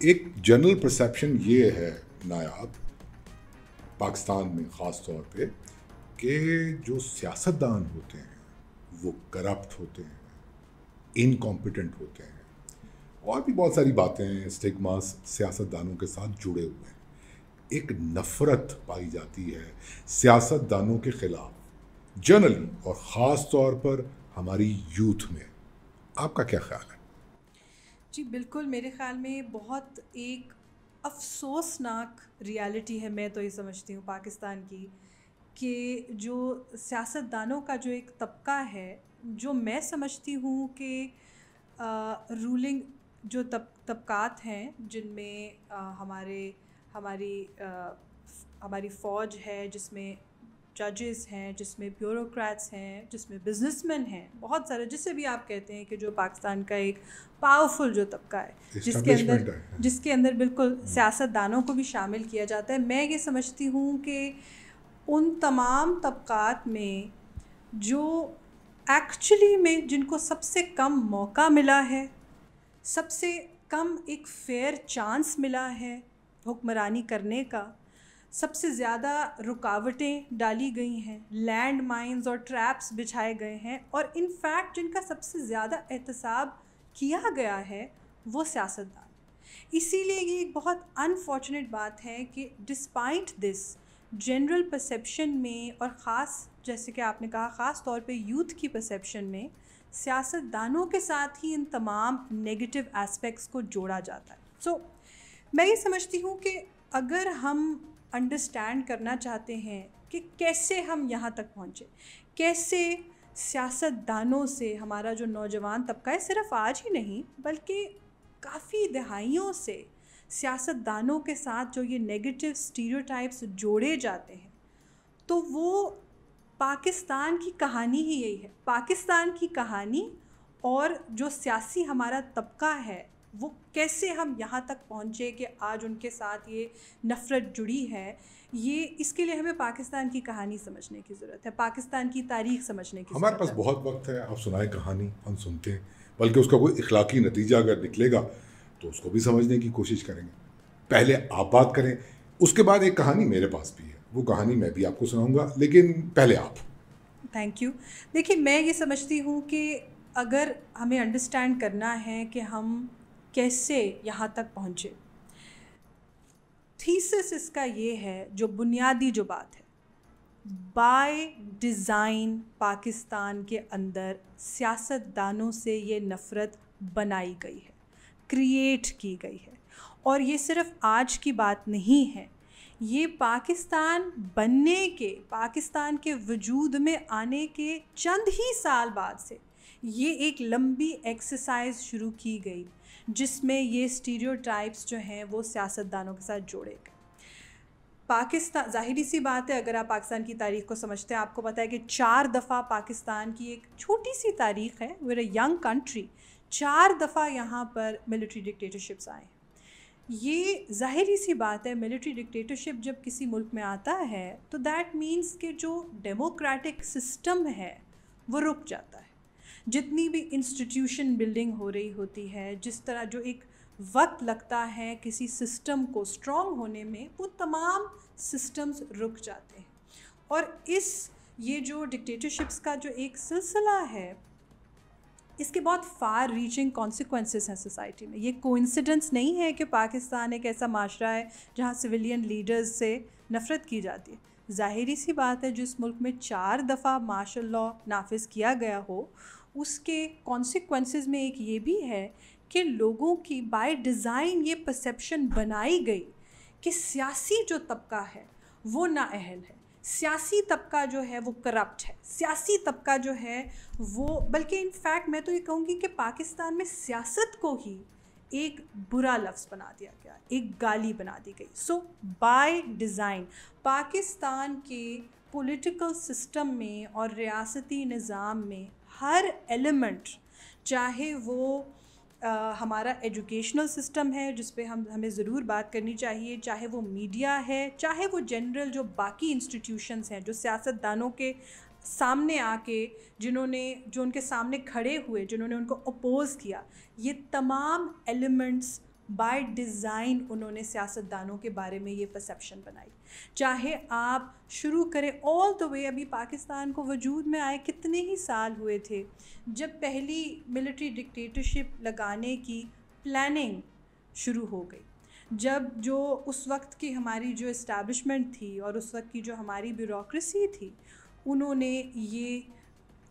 ایک general perception یہ ہے نایاب پاکستان میں خاص طور پہ کہ جو سیاستدان ہوتے ہیں وہ کرپٹ ہوتے ہیں، انکمپیٹنٹ ہوتے ہیں، اور بھی بہت ساری باتیں ہیں، اسٹگماس سیاستدانوں کے ساتھ جڑے ہوئے ہیں. ایک نفرت پائی جاتی ہے سیاستدانوں کے خلاف جنرلی اور خاص طور پر ہماری یوتھ میں. آپ کا کیا خیال ہے؟ جی بالکل، میرے خیال میں بہت ایک افسوسناک ریالٹی ہے، میں تو یہ سمجھتی ہوں پاکستان کی، کہ جو سیاستدانوں کا جو ایک طبقہ ہے، جو میں سمجھتی ہوں کہ رولنگ جو طبقات ہیں جن میں ہماری فوج ہے، جس میں ججز ہیں، جس میں بیوروکریٹس ہیں، جس میں بزنس مین ہیں، بہت سارے، جسے بھی آپ کہتے ہیں کہ جو پاکستان کا ایک پاورفل جو طبقہ ہے، جس کے اندر بالکل سیاستدانوں کو بھی شامل کیا جاتا ہے. میں یہ سمجھتی ہوں کہ ان تمام طبقات میں جو ایکچولی میں جن کو سب سے کم موقع ملا ہے، سب سے کم ایک فیئر چانس ملا ہے حکمرانی کرنے کا، سب سے زیادہ رکاوٹیں ڈالی گئی ہیں، لینڈ مائنز اور ٹریپس بچھائے گئے ہیں، اور ان فیکٹ جن کا سب سے زیادہ احتساب کیا گیا ہے وہ سیاستدان. اسی لیے یہ ایک بہت انفارچونیٹ بات ہے کہ ڈسپائٹ دس جنرل پرسیپشن میں، اور خاص جیسے کہ آپ نے کہا خاص طور پہ یوتھ کی پرسیپشن میں، سیاستدانوں کے ساتھ ہی ان تمام نیگیٹو اسپیکٹس کو جوڑا جاتا ہے. سو میں یہ سمجھتی ہوں کہ اگر ہم انڈرسٹینڈ کرنا چاہتے ہیں کہ کیسے ہم یہاں تک پہنچے، کیسے سیاستدانوں سے ہمارا جو نوجوان طبقہ ہے، صرف آج ہی نہیں بلکہ کافی دہائیوں سے سیاستدانوں کے ساتھ جو یہ نیگیٹو اسٹیریوٹائپس جوڑے جاتے ہیں، تو وہ پاکستان کی کہانی ہی یہی ہے. پاکستان کی کہانی اور جو سیاسی ہمارا طبقہ ہے، وہ کیسے ہم یہاں تک پہنچے کہ آج ان کے ساتھ یہ نفرت جڑی ہے، یہ اس کے لیے ہمیں پاکستان کی کہانی سمجھنے کی ضرورت ہے، پاکستان کی تاریخ سمجھنے کی ضرورت ہے. ہمارے پاس بہت وقت ہے، آپ سنائیں کہانی، ہم سنتے ہیں، بلکہ اس کا کوئی اخلاقی نتیجہ اگر نکلے گا تو اس کو بھی سمجھنے کی کوشش کریں گے. پہلے آپ بات کریں، اس کے بعد ایک کہانی میرے پاس بھی ہے، وہ کہانی میں بھی آپ کو سناؤں گا، لیکن پہلے آپ. Thank you. دیکھیے، میں یہ سمجھتی ہوں کہ اگر ہمیں انڈرسٹینڈ کرنا ہے کہ ہم کیسے یہاں تک پہنچے، تھیسس اس کا یہ ہے، جو بنیادی جو بات ہے، بائی ڈیزائن پاکستان کے اندر سیاستدانوں سے یہ نفرت بنائی گئی ہے، کریٹ کی گئی ہے. اور یہ صرف آج کی بات نہیں ہے، یہ پاکستان بننے کے، پاکستان کے وجود میں آنے کے چند ہی سال بعد سے یہ ایک لمبی ایکسرسائز شروع کی گئی، جس میں یہ اسٹیریوٹائپس جو ہیں وہ سیاستدانوں کے ساتھ جوڑے گئے. پاکستان، ظاہری سی بات ہے، اگر آپ پاکستان کی تاریخ کو سمجھتے ہیں، آپ کو پتہ ہے کہ 4 دفعہ پاکستان کی ایک چھوٹی سی تاریخ ہے، ویئر اے ینگ کنٹری، 4 دفعہ یہاں پر ملٹری ڈکٹیٹرشپس آئے ہیں. یہ ظاہری سی بات ہے، ملٹری ڈکٹیٹرشپ جب کسی ملک میں آتا ہے تو دیٹ مینس کہ جو ڈیموکریٹک سسٹم ہے وہ رک جاتا ہے. جتنی بھی انسٹیٹیوشن بلڈنگ ہو رہی ہوتی ہے، جس طرح جو ایک وقت لگتا ہے کسی سسٹم کو اسٹرانگ ہونے میں، وہ تمام سسٹمز رک جاتے ہیں. اور یہ جو ڈکٹیٹرشپس کا جو ایک سلسلہ ہے، اس کے بہت فار ریچنگ کانسیکوینسز ہیں سوسائٹی میں. یہ کوئنسیڈنس نہیں ہے کہ پاکستان ایک ایسا معاشرہ ہے جہاں سویلین لیڈرز سے نفرت کی جاتی ہے. ظاہری سی بات ہے، جس ملک میں 4 دفعہ مارشل لاء نافذ کیا گیا ہو، اس کے کانسیکوینسز میں ایک یہ بھی ہے کہ لوگوں کی بائی ڈیزائن یہ پرسیپشن بنائی گئی کہ سیاسی جو طبقہ ہے وہ نااہل ہے، سیاسی طبقہ جو ہے وہ کرپٹ ہے، سیاسی طبقہ جو ہے وہ، بلکہ ان فیکٹ میں تو یہ کہوں گی کہ پاکستان میں سیاست کو ہی ایک برا لفظ بنا دیا گیا، ایک گالی بنا دی گئی. سو بائی ڈیزائن پاکستان کے پولیٹیکل سسٹم میں اور ریاستی نظام میں ہر ایلیمنٹ، چاہے وہ ہمارا ایجوکیشنل سسٹم ہے جس پہ ہمیں ضرور بات کرنی چاہیے، چاہے وہ میڈیا ہے، چاہے وہ جنرل جو باقی انسٹیٹیوشنز ہیں جو سیاستدانوں کے سامنے آ کے جو ان کے سامنے کھڑے ہوئے، جنہوں نے ان کو اپوز کیا، یہ تمام ایلیمنٹس بائی ڈیزائن انہوں نے سیاستدانوں کے بارے میں یہ پرسیپشن بنائی. چاہے آپ شروع کریں آل دا وے، ابھی پاکستان کو وجود میں آئے کتنے ہی سال ہوئے تھے جب پہلی ملٹری ڈکٹیٹرشپ لگانے کی پلاننگ شروع ہو گئی، جب جو اس وقت کی ہماری جو اسٹیبلشمنٹ تھی اور اس وقت کی جو ہماری بیوروکریسی تھی، انہوں نے یہ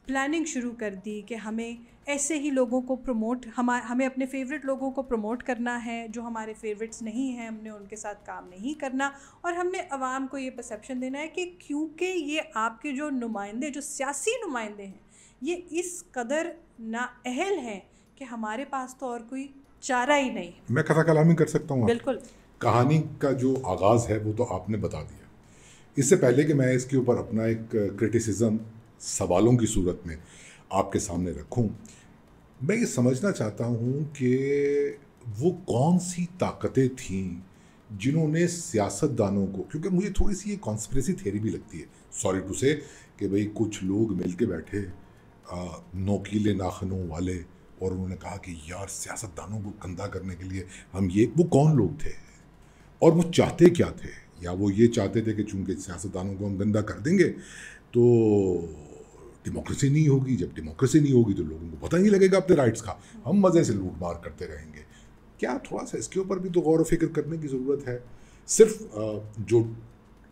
پلاننگ شروع کر دی کہ ہمیں ایسے ہی لوگوں کو پروموٹ، ہمیں اپنے فیوریٹ لوگوں کو پروموٹ کرنا ہے، جو ہمارے فیوریٹس نہیں ہیں ہم نے ان کے ساتھ کام نہیں کرنا، اور ہم نے عوام کو یہ پرسیپشن دینا ہے کہ کیونکہ یہ آپ کے جو نمائندے، جو سیاسی نمائندے ہیں، یہ اس قدر نااہل ہیں کہ ہمارے پاس تو اور کوئی چارہ ہی نہیں ہے. میں قطع کلامی کر سکتا ہوں؟ بالکل. کہانی کا جو آغاز ہے وہ تو آپ نے بتا دیا. اس سے پہلے کہ میں اس کے اوپر اپنا ایک کرٹیسزم سوالوں کی صورت میں آپ کے سامنے رکھوں، میں یہ سمجھنا چاہتا ہوں کہ وہ کون سی طاقتیں تھیں جنہوں نے سیاستدانوں کو، کیونکہ مجھے تھوڑی سی یہ کانسپریسی تھیوری بھی لگتی ہے، سوری ٹو سے، کہ بھئی کچھ لوگ مل کے بیٹھے نوکیلے ناخنوں والے، اور انہوں نے کہا کہ یار سیاستدانوں کو گندا کرنے کے لیے ہم وہ کون لوگ تھے اور وہ چاہتے کیا تھے؟ یا وہ یہ چاہتے تھے کہ چونکہ سیاستدانوں کو ہم گندا کر دیں گے تو ڈیموکریسی نہیں ہوگی، جب ڈیموکریسی نہیں ہوگی تو لوگوں کو پتہ نہیں لگے گا اپنے رائٹس کا، ہم مزے سے لوٹ مار کرتے رہیں گے. کیا تھوڑا سا اس کے اوپر بھی تو غور و فکر کرنے کی ضرورت ہے؟ صرف جو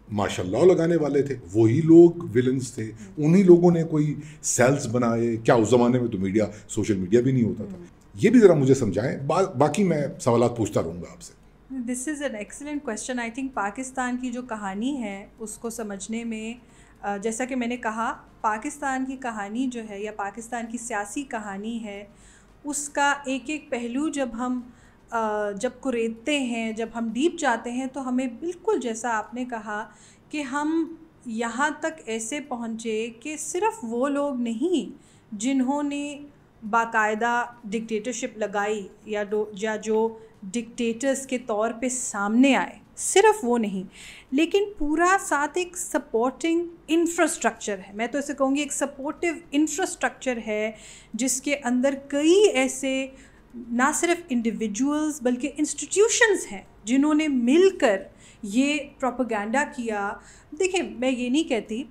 ماشاء اللہ لگانے والے تھے وہی لوگ ولنس تھے، انہی لوگوں نے کوئی سیلز بنائے؟ کیا اس زمانے میں تو میڈیا، سوشل میڈیا بھی نہیں ہوتا تھا؟ یہ بھی ذرا مجھے سمجھائیں، باقی میں سوالات پوچھتا رہوں گا آپ سے. This is an excellent question. I think Pakistan کی جو کہانی ہے اس کو سمجھنے میں، جیسا کہ میں نے کہا، پاکستان کی کہانی جو ہے یا پاکستان کی سیاسی کہانی ہے، اس کا ایک ایک پہلو جب قریدتے ہیں، جب ہم ڈیپ جاتے ہیں، تو ہمیں بالکل جیسا آپ نے کہا کہ ہم یہاں تک ایسے پہنچے کہ صرف وہ لوگ نہیں جنہوں نے باقاعدہ ڈکٹیٹرشپ لگائی یا جو ڈکٹیٹرز کے طور پہ سامنے آئے، صرف وہ نہیں، لیکن پورا ساتھ ایک سپورٹنگ انفراسٹرکچر ہے. میں تو اسے کہوں گی ایک سپورٹیو انفراسٹرکچر ہے جس کے اندر کئی ایسے نہ صرف انڈیویجولز بلکہ انسٹیٹیوشنز ہیں جنہوں نے مل کر یہ پروپیگنڈا کیا. دیکھیں، میں یہ نہیں کہتی،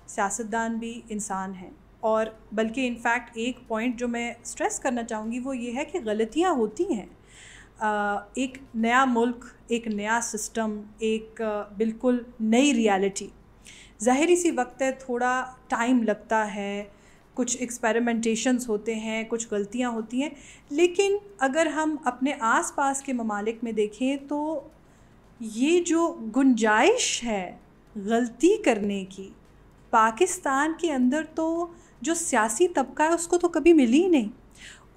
سیاستدان بھی انسان ہیں، اور بلکہ انفیکٹ ایک پوائنٹ جو میں اسٹریس کرنا چاہوں گی وہ یہ ہے کہ غلطیاں ہوتی ہیں. ایک نیا ملک، ایک نیا سسٹم، ایک بالکل نئی ریالٹی، ظاہری سی وقت ہے، تھوڑا ٹائم لگتا ہے، کچھ ایکسپیریمنٹیشنز ہوتے ہیں، کچھ غلطیاں ہوتی ہیں، لیکن اگر ہم اپنے آس پاس کے ممالک میں دیکھیں تو یہ جو گنجائش ہے غلطی کرنے کی، پاکستان کے اندر تو جو سیاسی طبقہ ہے اس کو تو کبھی ملی ہی نہیں.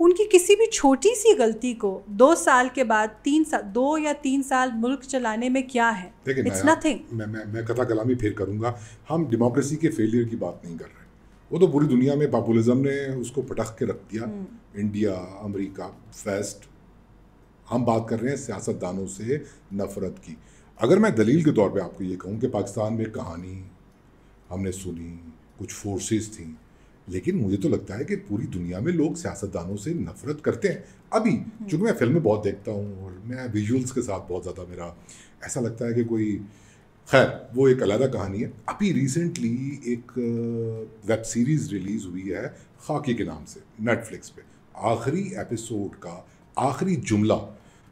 ان کی کسی بھی چھوٹی سی غلطی کو 2 سال کے بعد 2 یا 3 سال ملک چلانے میں کیا ہے؟ It's nothing. میں قطع کلامی پھر کروں گا. ہم ڈیموکریسی کے فیلئر کی بات نہیں کر رہے، وہ تو پوری دنیا میں پاپولزم نے اس کو پٹخ کے رکھ دیا، انڈیا، امریکہ، ویسٹ. ہم بات کر رہے ہیں سیاستدانوں سے نفرت کی. اگر میں دلیل کے طور پہ آپ کو یہ کہوں کہ پاکستان میں کہانی ہم نے سنی، کچھ فورسز تھیں، لیکن مجھے تو لگتا ہے کہ پوری دنیا میں لوگ سیاستدانوں سے نفرت کرتے ہیں ابھی. چونکہ میں فلمیں بہت دیکھتا ہوں اور میں ویژولس کے ساتھ بہت زیادہ میرا ایسا لگتا ہے کہ کوئی، خیر وہ ایک علیحدہ کہانی ہے. ابھی ریسنٹلی ایک ویب سیریز ریلیز ہوئی ہے خاکی کے نام سے، نیٹ فلکس پہ. آخری ایپیسوڈ کا آخری جملہ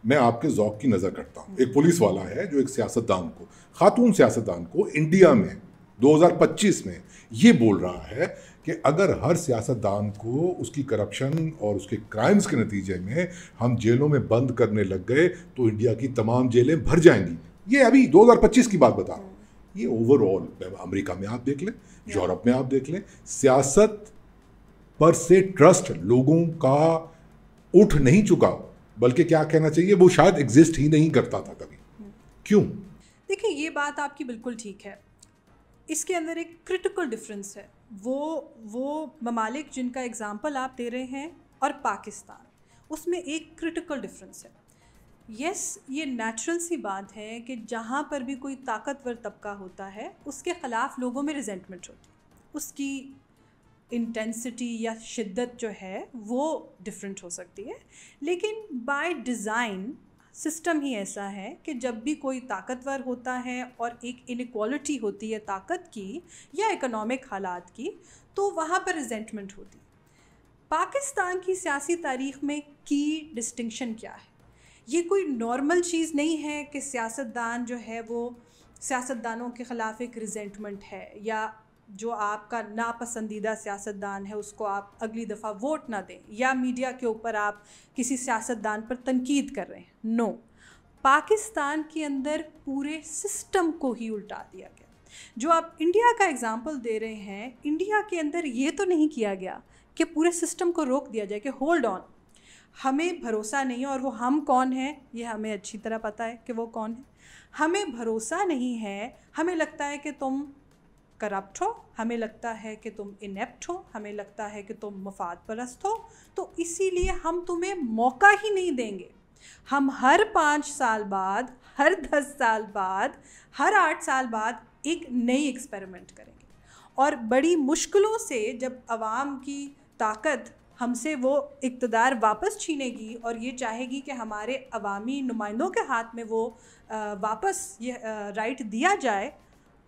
میں آپ کے ذوق کی نظر کرتا ہوں. ایک پولیس والا ہے جو ایک سیاستدان کو، خاتون سیاستدان کو انڈیا میں 2025 میں یہ بول رہا ہے کہ اگر ہر سیاستدان کو اس کی کرپشن اور اس کے کرائمز کے نتیجے میں ہم جیلوں میں بند کرنے لگ گئے تو انڈیا کی تمام جیلیں بھر جائیں گی. یہ ابھی 2025 کی بات بتا رہا ہوں. یہ اوور آل امریکہ میں آپ دیکھ لیں، یورپ میں آپ دیکھ لیں، سیاست پر سے ٹرسٹ لوگوں کا اٹھ نہیں چکا، بلکہ کیا کہنا چاہیے، وہ شاید ایگزسٹ ہی نہیں کرتا تھا کبھی. کیوں؟ دیکھیں، یہ بات آپ کی بالکل ٹھیک ہے. اس کے اندر ایک کرٹیکل ڈفرینس ہے. وہ ممالک جن کا اگزامپل آپ دے رہے ہیں اور پاکستان، اس میں ایک کرٹیکل ڈفرینس ہے. یس، یہ نیچرل سی بات ہے کہ جہاں پر بھی کوئی طاقتور طبقہ ہوتا ہے اس کے خلاف لوگوں میں ریزنٹمنٹ ہوتی ہے. اس کی انٹینسٹی یا شدت جو ہے وہ ڈفرینٹ ہو سکتی ہے، لیکن بائی ڈیزائن سسٹم ہی ایسا ہے کہ جب بھی کوئی طاقتور ہوتا ہے اور ایک انیکوالٹی ہوتی ہے طاقت کی یا اکنامک حالات کی, تو وہاں پر ریزنٹمنٹ ہوتی ہے. پاکستان کی سیاسی تاریخ میں کی ڈسٹنکشن کیا ہے؟ یہ کوئی نارمل چیز نہیں ہے کہ سیاستدان جو ہے وہ سیاستدانوں کے خلاف ایک ریزنٹمنٹ ہے, یا جو آپ کا ناپسندیدہ سیاستدان ہے اس کو آپ اگلی دفعہ ووٹ نہ دیں, یا میڈیا کے اوپر آپ کسی سیاستدان پر تنقید کر رہے ہیں. نو, پاکستان کے اندر پورے سسٹم کو ہی الٹا دیا گیا. جو آپ انڈیا کا اگزامپل دے رہے ہیں, انڈیا کے اندر یہ تو نہیں کیا گیا کہ پورے سسٹم کو روک دیا جائے کہ ہولڈ آن, ہمیں بھروسہ نہیں ہے, اور وہ ہم کون ہیں یہ ہمیں اچھی طرح پتہ ہے کہ وہ کون ہے. ہمیں بھروسہ نہیں ہے, ہمیں لگتا ہے کہ تم کرپٹ ہو, ہمیں لگتا ہے کہ تم انیپٹ ہو, ہمیں لگتا ہے کہ تم مفاد پرست ہو, تو اسی لیے ہم تمہیں موقع ہی نہیں دیں گے. ہم ہر 5 سال بعد, ہر 10 سال بعد, ہر 8 سال بعد ایک نئی ایکسپیریمنٹ کریں گے, اور بڑی مشکلوں سے جب عوام کی طاقت ہم سے وہ اقتدار واپس چھینے گی اور یہ چاہے گی کہ ہمارے عوامی نمائندوں کے ہاتھ میں وہ واپس یہ رائٹ دیا جائے,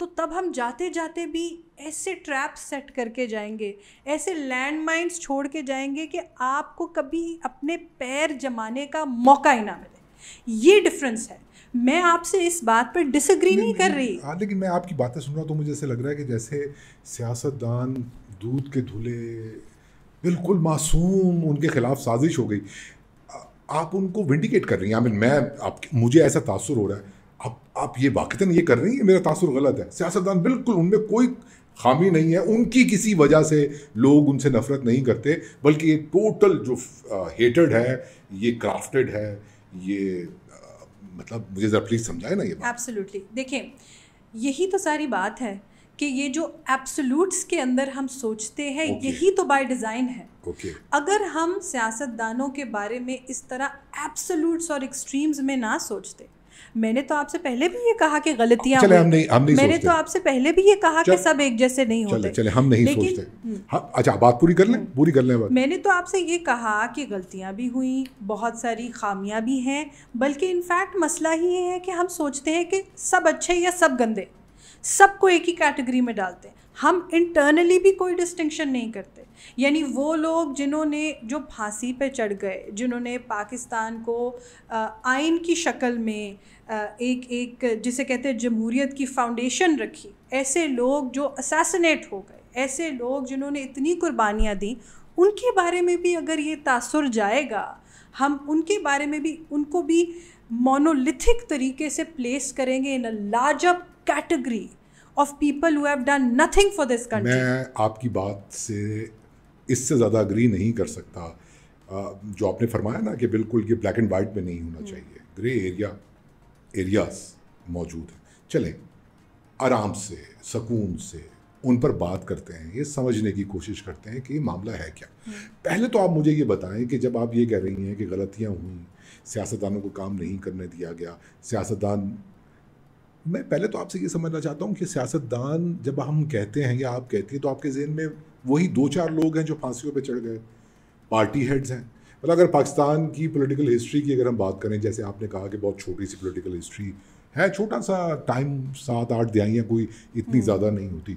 تو تب ہم جاتے جاتے بھی ایسے ٹریپ سیٹ کر کے جائیں گے, ایسے لینڈ مائنس چھوڑ کے جائیں گے کہ آپ کو کبھی اپنے پیر جمانے کا موقع ہی نہ ملے. یہ ڈفرینس ہے. میں آپ سے اس بات پر ڈس ایگری نہیں کر رہی, لیکن میں آپ کی باتیں سن رہا ہوں تو مجھے ایسے لگ رہا ہے کہ جیسے سیاستدان دودھ کے دھلے بالکل معصوم, ان کے خلاف سازش ہو گئی. آپ ان کو ونڈیکیٹ کر رہی ہیں. میں مجھے ایسا تاثر ہو رہا ہے آپ یہ واقعتاً یہ کر رہی ہیں, میرا تاثر غلط ہے. سیاستدان بالکل ان میں کوئی خامی نہیں ہے, ان کی کسی وجہ سے لوگ ان سے نفرت نہیں کرتے, بلکہ یہ ٹوٹل جو ہیٹڈ ہے, یہ کرافٹڈ ہے. یہ مطلب مجھے ذرا پلیز سمجھائے نا یہ بات. ایبسلیوٹلی. دیکھیں, یہی تو ساری بات ہے کہ یہ جو ایبسولوٹس کے اندر ہم سوچتے ہیں, یہی تو بائی ڈیزائن ہے. اگر ہم سیاستدانوں کے بارے میں اس طرح ایبسولوٹس اور ایکسٹریمز میں نہ سوچتے, میں نے تو آپ سے پہلے بھی یہ کہا کہ غلطیاں ہوئی, میں نے تو آپ سے پہلے بھی یہ کہا کہ سب ایک جیسے نہیں ہوتے. چلے ہم نہیں سوچتے. اچھا بات پوری کر لیں. میں نے تو آپ سے یہ کہا کہ غلطیاں بھی ہوئیں, بہت ساری خامیاں بھی ہیں, بلکہ انفیکٹ مسئلہ ہی یہ ہے کہ ہم سوچتے ہیں کہ سب اچھے یا سب گندے, سب کو ایک ہی کیٹیگری میں ڈالتے ہیں. ہم انٹرنلی بھی کوئی ڈسٹنکشن نہیں کرتے. یعنی وہ لوگ جنہوں نے جو پھانسی پہ چڑھ گئے, جنہوں نے پاکستان کو آئین کی شکل میں ایک جسے کہتے ہیں جمہوریت کی فاؤنڈیشن رکھی, ایسے لوگ جو اسیسنیٹ ہو گئے, ایسے لوگ جنہوں نے اتنی قربانیاں دیں, ان کے بارے میں بھی اگر یہ تاثر جائے گا, ہم ان کے بارے میں بھی ان کو بھی مونولیتھک طریقے سے پلیس کریں گے in a larger category of people who have done nothing for this country. میں آپ کی بات سے اس سے زیادہ اگری نہیں کر سکتا. جو آپ نے فرمایا نا کہ بالکل یہ بلیک اینڈ وائٹ میں نہیں ہونا چاہیے, گرے ایریاز موجود ہیں. چلیں آرام سے, سکون سے ان پر بات کرتے ہیں, یہ سمجھنے کی کوشش کرتے ہیں کہ یہ معاملہ ہے کیا. پہلے تو آپ مجھے یہ بتائیں کہ جب آپ یہ کہہ رہی ہیں کہ غلطیاں ہوئیں, سیاستدانوں کو کام نہیں کرنے دیا گیا, سیاستدان, میں پہلے تو آپ سے یہ سمجھنا چاہتا ہوں کہ سیاستدان جب ہم کہتے ہیں یا آپ کہتی ہیں تو آپ کے ذہن میں وہی 2-4 لوگ ہیں جو پھانسیوں پہ چڑھ گئے, پارٹی ہیڈز ہیں. مطلب اگر پاکستان کی پولیٹیکل ہسٹری کی اگر ہم بات کریں, جیسے آپ نے کہا کہ بہت چھوٹی سی پولیٹیکل ہسٹری ہے, چھوٹا سا ٹائم, 7-8 دہائیاں کوئی اتنی زیادہ نہیں ہوتی,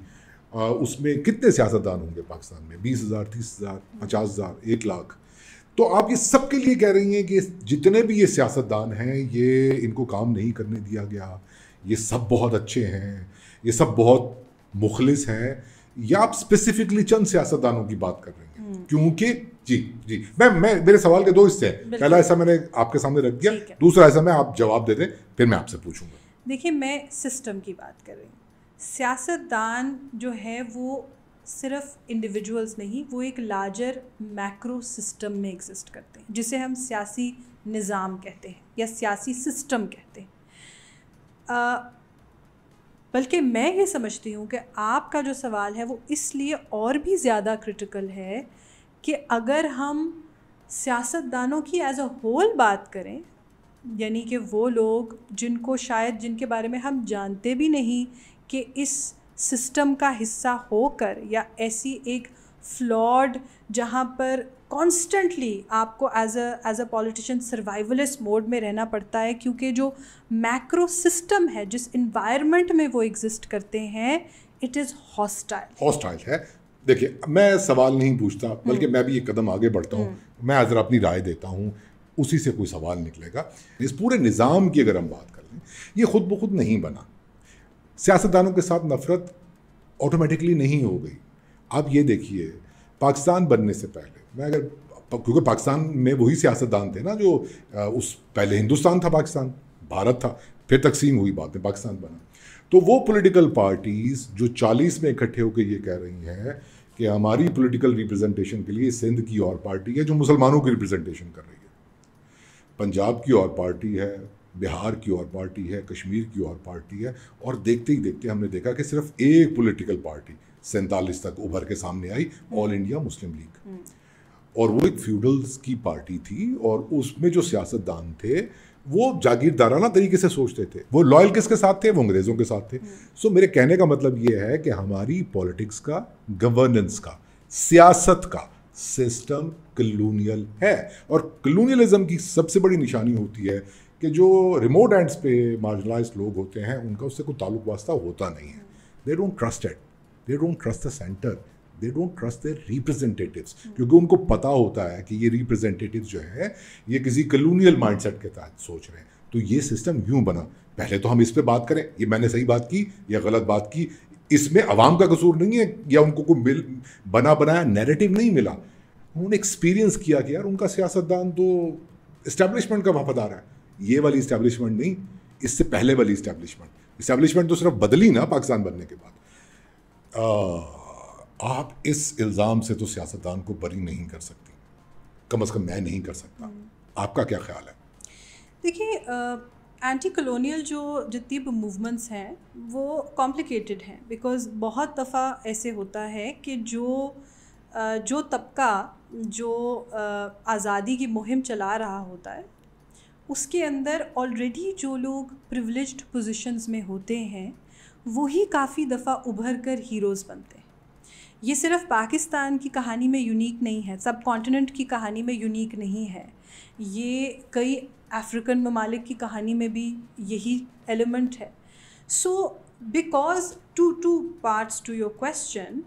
اس میں کتنے سیاستدان ہوں گے پاکستان میں؟ 20,000, 30,000, 50,000, 1 لاکھ. تو آپ یہ سب کے لیے کہہ رہی ہیں کہ جتنے بھی یہ سیاستدان ہیں یہ ان کو کام نہیں کرنے دیا گیا, یہ سب بہت اچھے ہیں, یہ سب بہت مخلص ہیں, یا آپ اسپیسیفکلی چند سیاستدانوں کی بات کر رہے ہیں؟ کیونکہ جی میں میرے سوال کے 2 حصے ہیں. پہلا حصہ میں نے آپ کے سامنے رکھ دیا, دوسرا حصہ میں آپ جواب دے دیں, پھر میں آپ سے پوچھوں گا. دیکھیے, میں سسٹم کی بات کر رہی ہوں. سیاستدان جو ہے وہ صرف انڈیویجولز نہیں, وہ ایک لارجر میکرو سسٹم میں ایگزسٹ کرتے ہیں, جسے ہم سیاسی نظام کہتے ہیں یا سیاسی سسٹم کہتے ہیں. بلکہ میں یہ سمجھتی ہوں کہ آپ کا جو سوال ہے وہ اس لیے اور بھی زیادہ کرٹیکل ہے کہ اگر ہم سیاستدانوں کی ایز اے ہول بات کریں, یعنی کہ وہ لوگ جن کو شاید جن کے بارے میں ہم جانتے بھی نہیں کہ اس سسٹم کا حصہ ہو کر, یا ایسی ایک فلاڈ جہاں پر کانسٹنٹلی آپ کو ایز اے پولیٹیشین سروائولسٹ موڈ میں رہنا پڑتا ہے, کیونکہ جو میکرو سسٹم ہے, جس انوائرمنٹ میں وہ ایگزسٹ کرتے ہیں, اٹ از ہاسٹائل ہے. دیکھیے میں سوال نہیں پوچھتا, بلکہ میں بھی ایک قدم آگے بڑھتا ہوں, میں ذرا اپنی رائے دیتا ہوں, اسی سے کوئی سوال نکلے گا. اس پورے نظام کی اگر ہم بات کر لیں, یہ خود بخود نہیں بنا. سیاستدانوں کے ساتھ نفرت آٹومیٹکلی نہیں ہو گئی. آپ یہ دیکھیے, پاکستان بننے سے پہلے, میں اگر, کیونکہ پاکستان میں وہی سیاستدان تھے نا جو اس پہلے ہندوستان تھا, پاکستان بھارت تھا, پھر تقسیم ہوئی, بعد میں پاکستان بنا. تو وہ پولیٹیکل پارٹیز جو 40 میں اکٹھے ہو کے یہ کہہ رہی ہیں کہ ہماری پولیٹیکل ریپرزنٹیشن کے لیے سندھ کی اور پارٹی ہے جو مسلمانوں کی ریپرزنٹیشن کر رہی ہے, پنجاب کی اور پارٹی ہے, بہار کی اور پارٹی ہے, کشمیر کی اور پارٹی ہے, اور دیکھتے ہی دیکھتے ہم نے دیکھا کہ صرف ایک پولیٹیکل پارٹی 47 تک ابھر کے سامنے آئی, آل انڈیا مسلم لیگ, اور وہ ایک فیوڈلز کی پارٹی تھی, اور اس میں جو سیاستدان تھے وہ جاگیردارانہ طریقے سے سوچتے تھے. وہ لائل کس کے ساتھ تھے؟ وہ انگریزوں کے ساتھ تھے. سو میرے کہنے کا مطلب یہ ہے کہ ہماری پالیٹکس کا, گورننس کا, سیاست کا سسٹم کلونیل ہے, اور کلونیلزم کی سب سے بڑی نشانی ہوتی ہے کہ جو ریموٹ اینڈس پہ مارجنلائزڈ لوگ ہوتے ہیں ان کا اس سے کوئی تعلق واسطہ ہوتا نہیں ہے. They don't trust it, they don't trust the centre, they don't trust their representatives, کیونکہ ان کو پتہ ہوتا ہے کہ یہ ریپرزنٹیٹیوز جو ہیں یہ کسی کلونیل مائنڈ سیٹ کے تحت سوچ رہے ہیں. تو یہ سسٹم یوں بنا. پہلے تو ہم اس پہ بات کریں, یہ میں نے صحیح بات کی یا غلط بات کی, اس میں عوام کا قصور نہیں ہے, یا ان کو کوئی بنا بنایا نیریٹو نہیں ملا. انہوں نے ایکسپیرینس کیا کہ یار ان کا سیاستدان تو اسٹیبلشمنٹ کا وفادار ہے. یہ والی اسٹیبلشمنٹ نہیں, اس سے پہلے والی اسٹیبلشمنٹ تو صرف بدلی نا پاکستان بننے کے بعد. آپ اس الزام سے تو سیاستدان کو بری نہیں کر سکتی, کم از کم میں نہیں کر سکتا. آپ کا کیا خیال ہے؟ دیکھیے, اینٹی کلونیل جو جتنی بھی موومنٹس ہیں وہ کمپلیکیٹڈ ہیں, بیکاز بہت دفعہ ایسے ہوتا ہے کہ جو طبقہ جو آزادی کی مہم چلا رہا ہوتا ہے اس کے اندر آلریڈی جو لوگ پریولیجڈ پوزیشنز میں ہوتے ہیں وہی کافی دفعہ ابھر کر ہیروز بنتے ہیں. یہ صرف پاکستان کی کہانی میں یونیک نہیں ہے, سب کانٹیننٹ کی کہانی میں یونیک نہیں ہے, یہ کئی افریقن ممالک کی کہانی میں بھی یہی ایلیمنٹ ہے. So because two parts to your question,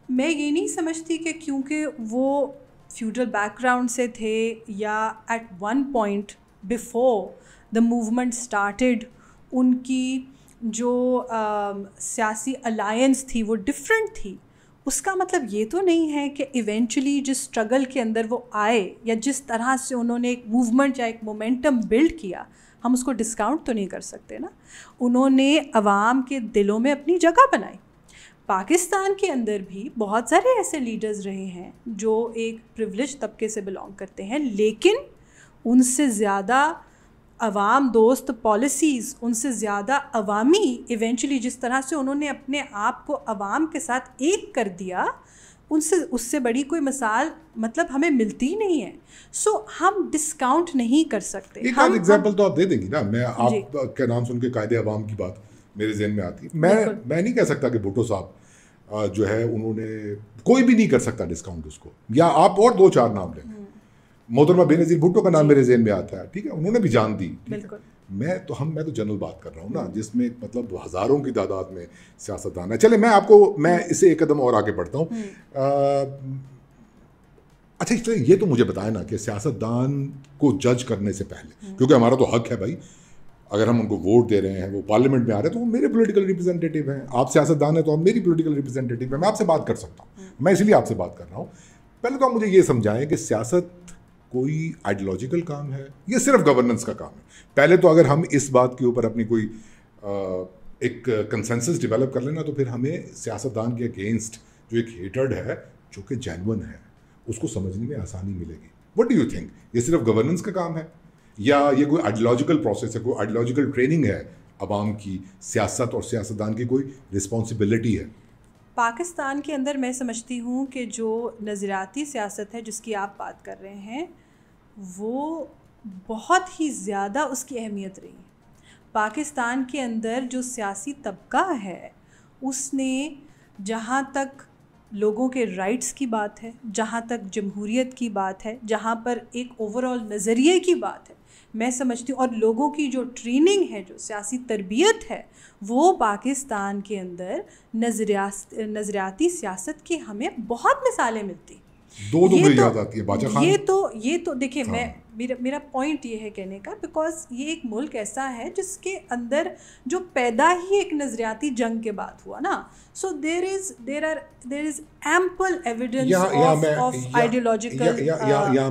میں یہ نہیں سمجھتی کہ کیونکہ وہ فیوڈل بیک گراؤنڈ سے تھے یا at one point before the movement started ان کی جو سیاسی الائنس تھی وہ ڈفرینٹ تھی, اس کا مطلب یہ تو نہیں ہے کہ ایونچولی جس اسٹرگل کے اندر وہ آئے یا جس طرح سے انہوں نے ایک موومنٹ یا ایک مومنٹم بلڈ کیا, ہم اس کو ڈسکاؤنٹ تو نہیں کر سکتے نا. انہوں نے عوام کے دلوں میں اپنی جگہ بنائی. پاکستان کے اندر بھی بہت سارے ایسے لیڈرز رہے ہیں جو ایک پریولیج طبقے سے بلانگ کرتے ہیں, لیکن ان سے زیادہ عوام دوست پالیسیز, ان سے زیادہ عوامی, ایونچولی جس طرح سے انہوں نے اپنے آپ کو عوام کے ساتھ ایک کر دیا, اس سے بڑی کوئی مثال مطلب ہمیں ملتی نہیں ہے. سو ہم ڈسکاؤنٹ نہیں کر سکتے. ایک آدھ ایگزامپل تو آپ دے دیں گی نا. میں آپ کا نام سن کے قائد عوام کی بات میرے ذہن میں آتی. میں نہیں کہہ سکتا کہ بھٹو صاحب جو ہے انہوں نے, کوئی بھی نہیں کر سکتا ڈسکاؤنٹ اس کو, یا آپ اور 2-4 نام لیں. محترمہ بے نظیر بھٹو کا نام میرے ذہن میں آتا ہے, ٹھیک ہے, انہوں نے بھی جان دی. میں تو جنرل بات کر رہا ہوں نا, جس میں مطلب ہزاروں کی تعداد میں سیاستدان ہے. چلے میں اسے ایک قدم اور آگے بڑھتا ہوں. اچھا چلے یہ تو مجھے بتائیں نا کہ سیاستدان کو جج کرنے سے پہلے, کیونکہ ہمارا تو حق ہے بھائی, اگر ہم ان کو ووٹ دے رہے ہیں, وہ پارلیمنٹ میں آ رہے ہیں, تو وہ میرے پولیٹیکل ریپرزینٹیٹیو ہیں. آپ سیاستدان ہیں تو آپ میری پولیٹیکل ریپرزینٹیٹیو ہیں, میں آپ سے بات کر سکتا ہوں. میں اس لیے آپ سے بات کر رہا ہوں. پہلے تو آپ مجھے یہ سمجھائیں کہ سیاست کوئی آئیڈیالوجیکل کام ہے یا صرف گورننس کا کام ہے. پہلے تو اگر ہم اس بات کے اوپر اپنی کوئی ایک کنسنسس ڈیولپ کر لینا, تو پھر ہمیں سیاستدان کے اگینسٹ جو ایک ہیٹرڈ ہے جو کہ جینون ہے, اس کو سمجھنے میں آسانی ملے گی. وٹ ڈو یو تھنک, یہ صرف گورننس کا کام ہے یا یہ کوئی آئیڈیالوجیکل پروسیس ہے, کوئی آئیڈیالوجیکل ٹریننگ ہے عوام کی, سیاست اور سیاستدان کی کوئی رسپانسبلٹی ہے؟ پاکستان کے اندر میں سمجھتی ہوں کہ جو نظریاتی سیاست ہے جس کی آپ بات کر رہے ہیں, وہ بہت ہی زیادہ اس کی اہمیت رہی. پاکستان کے اندر جو سیاسی طبقہ ہے اس نے جہاں تک لوگوں کے رائٹس کی بات ہے, جہاں تک جمہوریت کی بات ہے, جہاں پر ایک اوور آل نظریے کی بات ہے, میں سمجھتی ہوں, اور لوگوں کی جو ٹریننگ ہے, جو سیاسی تربیت ہے, وہ پاکستان کے اندر نظریاتی سیاست کی ہمیں بہت مثالیں ملتی. دو مل یاد آتی ہے باچا خان. یہ تو دیکھیں, میرا پوائنٹ یہ ہے کہنے کا, بیکاز یہ ایک ملک ایسا ہے جس کے اندر جو پیدا ہی ایک نظریاتی جنگ کے بعد ہوا نا, so there is ample evidence of ideological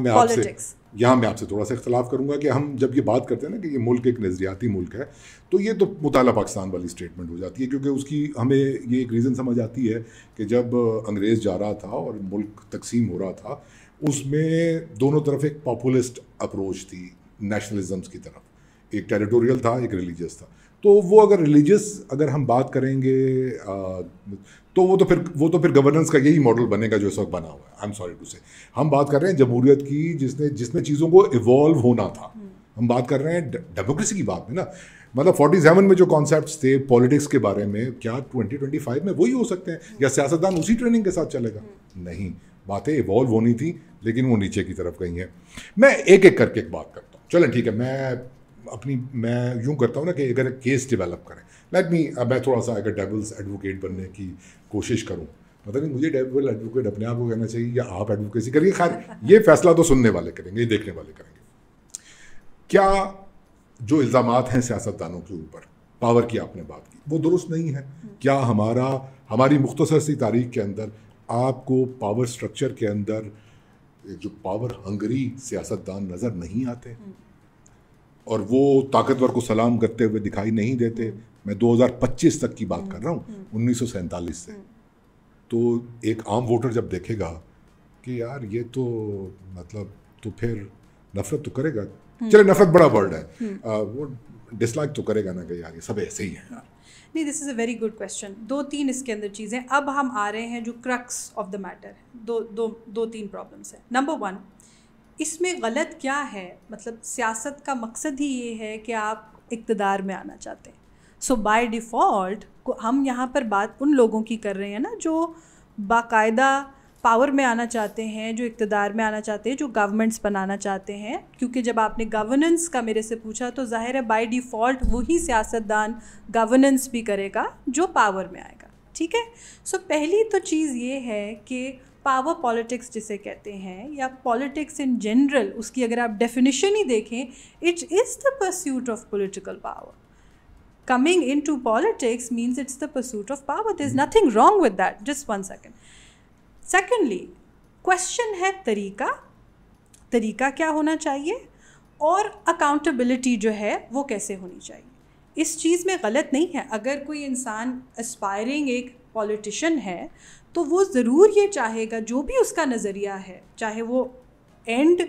politics. یہاں میں آپ سے تھوڑا سا اختلاف کروں گا کہ ہم جب یہ بات کرتے ہیں نا کہ یہ ملک ایک نظریاتی ملک ہے, تو یہ تو مطالعہ پاکستان والی اسٹیٹمنٹ ہو جاتی ہے, کیونکہ اس کی ہمیں یہ ایک ریزن سمجھ آتی ہے کہ جب انگریز جا رہا تھا اور ملک تقسیم ہو رہا تھا, اس میں دونوں طرف ایک پاپولسٹ اپروچ تھی نیشنلزمس کی طرف, ایک ٹیریٹوریل تھا, ایک ریلیجیس تھا. تو وہ اگر ہم بات کریں گے تو وہ تو پھر گورننس کا یہی ماڈل بنے گا جو اس وقت بنا ہوا ہے. آئی ایم سوری ٹو سے, ہم بات کر رہے ہیں جمہوریت کی جس میں چیزوں کو ایوالو ہونا تھا. ہم بات کر رہے ہیں ڈیموکریسی کی بات میں نا, مطلب 47 میں جو کانسیپٹس تھے پالیٹکس کے بارے میں, کیا 2025 میں وہی ہو سکتے ہیں, یا سیاستدان اسی ٹریننگ کے ساتھ چلے گا؟ نہیں, باتیں ایوالو ہونی تھی لیکن وہ نیچے کی طرف گئی ہیں. میں ایک ایک کر کے ایک بات کرتا ہوں. چلیں ٹھیک ہے, میں یوں کرتا ہوں نا کہ اگر ایک کیس ڈیولپ کریں, میں تھوڑا سا اگر ڈیولز ایڈوکیٹ بننے کی کوشش کروں, مطلب مجھے ڈیول ایڈوکیٹ اپنے آپ کو کہنا چاہیے یا آپ ایڈوکیسی کریے, خیر یہ فیصلہ تو سننے والے کریں گے, یہ دیکھنے والے کریں گے. کیا جو الزامات ہیں سیاستدانوں کے اوپر, پاور کی آپ نے بات کی, وہ درست نہیں ہے؟ کیا ہماری مختصر سی تاریخ کے اندر آپ کو پاور سٹرکچر کے اندر جو پاور ہنگری سیاستدان نظر نہیں آتے, اور وہ طاقتور کو سلام کرتے ہوئے دکھائی نہیں دیتے؟ میں 2025 تک کی بات کر رہا ہوں, 1947 سے. تو ایک عام ووٹر جب دیکھے گا کہ یار یہ تو مطلب, تو پھر نفرت تو کرے گا. چلے نفرت بڑا ورڈ ہے, وہ ڈس لائک تو کرے گا نا کہ یار یہ سب ایسے ہی ہیں. نہیں, دس از اے ویری گڈ کویشچن. 2-3 اس کے اندر چیزیں. اب ہم آ رہے ہیں جو کرکس آف دا میٹر ہے, 2-3 پرابلمس ہیں. نمبر 1, اس میں غلط کیا ہے؟ مطلب سیاست کا مقصد ہی یہ ہے کہ آپ اقتدار میں آنا چاہتے ہیں. سو بائی ڈیفالٹ ہم یہاں پر بات ان لوگوں کی کر رہے ہیں نا جو باقاعدہ پاور میں آنا چاہتے ہیں, جو اقتدار میں آنا چاہتے ہیں, جو گورنمنٹس بنانا چاہتے ہیں. کیونکہ جب آپ نے گورننس کا میرے سے پوچھا تو ظاہر ہے بائی ڈیفالٹ وہی سیاستدان گورننس بھی کرے گا جو پاور میں آئے گا. ٹھیک ہے. سو پہلی تو چیز یہ ہے کہ پاور پالیٹکس جسے کہتے ہیں, یا پالیٹکس ان جنرل, اس کی اگر آپ ڈیفینیشن ہی دیکھیں, it is the pursuit of political power. Coming into politics means it's the pursuit of power. There's nothing wrong with that. Just one second. Secondly, question ہے طریقہ کیا ہونا چاہیے, اور اکاؤنٹیبلٹی جو ہے وہ کیسے ہونی چاہیے. اس چیز میں غلط نہیں ہے. اگر کوئی انسان اسپائرنگ ایک پولیٹیشین ہے تو وہ ضرور یہ چاہے گا, جو بھی اس کا نظریہ ہے, چاہے وہ اینڈ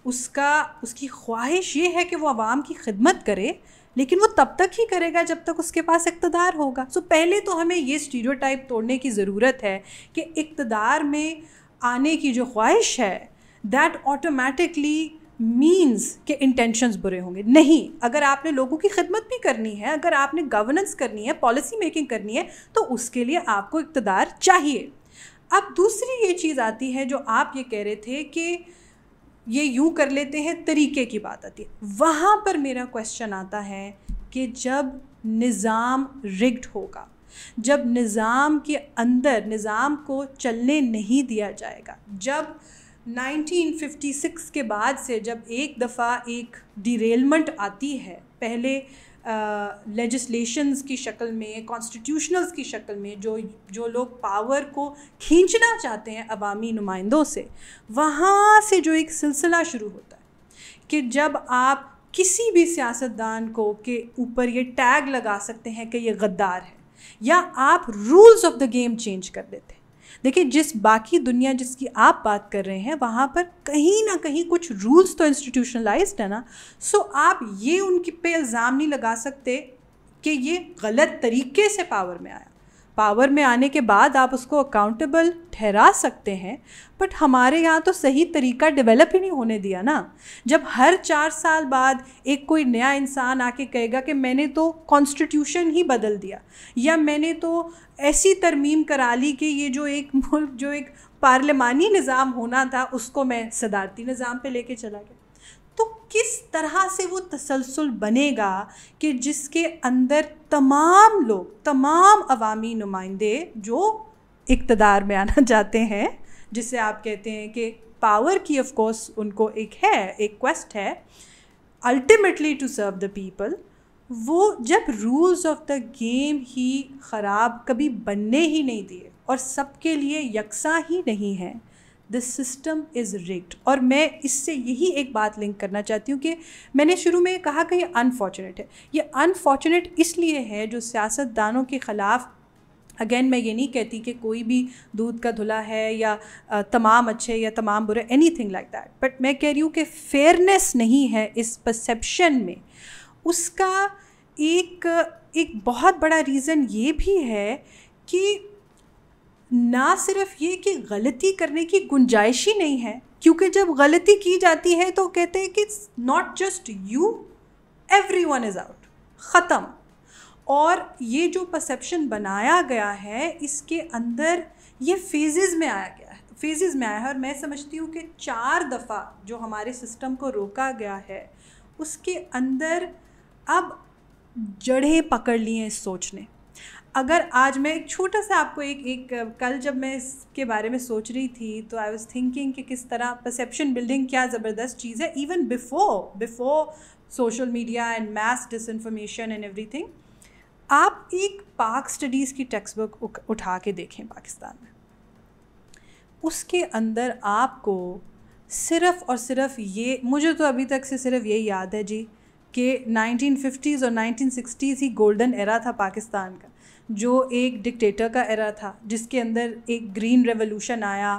اس کی خواہش یہ ہے کہ وہ عوام کی خدمت کرے, لیکن وہ تب تک ہی کرے گا جب تک اس کے پاس اقتدار ہوگا. سو پہلے تو ہمیں یہ اسٹیریوٹائپ توڑنے کی ضرورت ہے کہ اقتدار میں آنے کی جو خواہش ہے دیٹ آٹومیٹکلی مینز کہ انٹینشنز برے ہوں گے. نہیں, اگر آپ نے لوگوں کی خدمت بھی کرنی ہے, اگر آپ نے گورننس کرنی ہے, پالیسی میکنگ کرنی ہے, تو اس کے لیے آپ کو اقتدار چاہیے. اب دوسری یہ چیز آتی ہے جو آپ یہ کہہ رہے تھے کہ یہ یوں کر لیتے ہیں, طریقے کی بات آتی ہے. وہاں پر میرا کویشچن آتا ہے کہ جب نظام رگڈ ہوگا, جب نظام کے اندر نظام کو چلنے نہیں دیا جائے گا, جب 1956 کے بعد سے جب ایک دفعہ ایک ڈیریلمنٹ آتی ہے, پہلے لیجسلیشنز کی شکل میں, کانسٹیٹیوشنلز کی شکل میں, جو لوگ پاور کو کھینچنا چاہتے ہیں عوامی نمائندوں سے, وہاں سے جو ایک سلسلہ شروع ہوتا ہے کہ جب آپ کسی بھی سیاستدان کو کے اوپر یہ ٹیگ لگا سکتے ہیں کہ یہ غدار ہے, یا آپ rules of the game change کر دیتے ہیں. دیکھیں, جس باقی دنیا جس کی آپ بات کر رہے ہیں وہاں پر کہیں نہ کہیں کچھ رولز تو انسٹیٹیوشنلائزڈ ہے نا. سو آپ یہ ان کی پہ الزام نہیں لگا سکتے کہ یہ غلط طریقے سے پاور میں آیا. پاور میں آنے کے بعد آپ اس کو اکاؤنٹیبل ٹھہرا سکتے ہیں، بٹ ہمارے یہاں تو صحیح طریقہ ڈیولپ ہی نہیں ہونے دیا نا. جب ہر 4 سال بعد ایک کوئی نیا انسان آ کے کہے گا کہ میں نے تو کانسٹیٹیوشن ہی بدل دیا، یا میں نے تو ایسی ترمیم کرا لی کہ یہ جو ایک ملک جو ایک پارلیمانی نظام ہونا تھا اس کو میں صدارتی نظام پہ لے کے چلا گیا، تو کس طرح سے وہ تسلسل بنے گا کہ جس کے اندر تمام لوگ، تمام عوامی نمائندے جو اقتدار میں آنا چاہتے ہیں، جسے آپ کہتے ہیں کہ پاور کی آف کورس ان کو ایک کویسٹ ہے ultimately to serve the people, وہ جب رولز آف دا گیم ہی خراب کبھی بننے ہی نہیں دیے اور سب کے لیے یکساں ہی نہیں ہیں، the system is rigged. اور میں اس سے یہی ایک بات لنک کرنا چاہتی ہوں کہ میں نے شروع میں کہا کہ یہ انفارچونیٹ ہے. یہ انفارچونیٹ اس لیے ہے جو سیاست دانوں کے خلاف، اگین میں یہ نہیں کہتی کہ کوئی بھی دودھ کا دھلا ہے یا تمام اچھے یا تمام برے، any thing like that, but میں کہہ رہی ہوں کہ فیئرنیس نہیں ہے اس پرسیپشن میں. اس کا ایک بہت بڑا ریزن یہ بھی ہے کہ نہ صرف یہ کہ غلطی کرنے کی گنجائش ہی نہیں ہے، کیونکہ جب غلطی کی جاتی ہے تو کہتے ہیں کہ not just you, every one is out, ختم. اور یہ جو پرسیپشن بنایا گیا ہے اس کے اندر یہ فیزز میں آیا ہے اور میں سمجھتی ہوں کہ 4 دفعہ جو ہمارے سسٹم کو روکا گیا ہے اس کے اندر اب جڑیں پکڑ لی ہیں اس سوچ نے. اگر آج میں ایک چھوٹا سا آپ کو ایک کل جب میں اس کے بارے میں سوچ رہی تھی تو آئی واز تھنکنگ کہ کس طرح پرسیپشن بلڈنگ کیا زبردست چیز ہے even before social media and mass disinformation and everything. آپ ایک پاک اسٹڈیز کی ٹیکسٹ بک اٹھا کے دیکھیں پاکستان میں، اس کے اندر آپ کو صرف اور صرف یہ، مجھے تو ابھی تک سے صرف یہی یاد ہے جی کہ 1950s اور 1960s ہی گولڈن ایرا تھا پاکستان کا، جو ایک ڈکٹیٹر کا ایرا تھا جس کے اندر ایک گرین ریولوشن آیا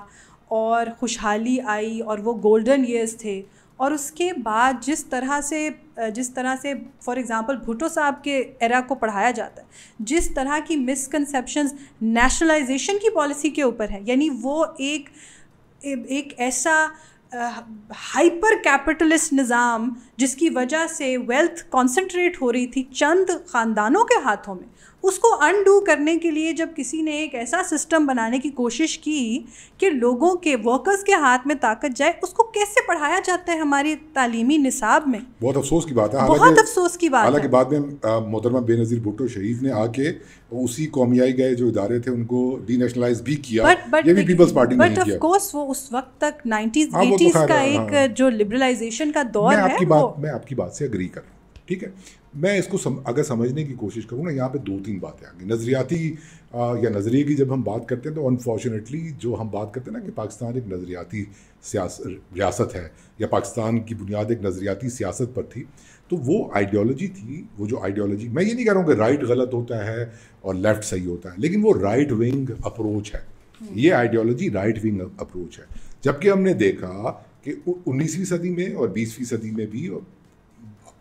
اور خوشحالی آئی اور وہ گولڈن ایئرز تھے. اور اس کے بعد جس طرح سے فار ایگزامپل بھٹو صاحب کے ایرا کو پڑھایا جاتا ہے، جس طرح کی مسکنسیپشنز نیشنلائزیشن کی پالیسی کے اوپر ہے، یعنی وہ ایک ایسا ہائپر کیپٹلسٹ نظام جس کی وجہ سے ویلتھ کانسنٹریٹ ہو رہی تھی چند خاندانوں کے ہاتھوں میں، اس کو انڈو کرنے کے لیے جب کسی نے ایک ایسا سسٹم بنانے کی کوشش کی کہ لوگوں کے ورکرز کے ہاتھ میں طاقت جائے، اس کو کیسے پڑھایا جاتا ہے ہماری تعلیمی نصاب میں. بہت افسوس کی بات ہے، بہت افسوس کی بات ہے. حالانکہ بعد میں محترمہ بے نظیر بھٹو شریف نے آ کے اسی قومیائی گئے جو ادارے تھے ان کو ڈی نیشنلائز بھی کیا، یہ بھی پیپلز پارٹی نے کیا. بٹ آف کورس وہ اس وقت تک 90s 80s کا ایک جو لبرلائزیشن کا دور ہے. میں آپ کی بات سے اگری کر رہا ہوں، ٹھیک ہے. میں اس کو اگر سمجھنے کی کوشش کروں نا، یہاں پہ 2-3 باتیں آ گئی. نظریاتی یا نظریے کی جب ہم بات کرتے ہیں تو انفارچونیٹلی جو ہم بات کرتے ہیں نا کہ پاکستان ایک نظریاتی ریاست ہے یا پاکستان کی بنیاد ایک نظریاتی سیاست پر تھی، تو وہ آئیڈیالوجی تھی. وہ جو آئیڈیالوجی، میں یہ نہیں کہہ رہا ہوں کہ رائٹ غلط ہوتا ہے اور لیفٹ صحیح ہوتا ہے، لیکن وہ رائٹ ونگ اپروچ ہے. یہ آئیڈیالوجی رائٹ ونگ اپروچ ہے. جبکہ ہم نے دیکھا کہ 19ویں صدی میں اور 20ویں صدی میں بھی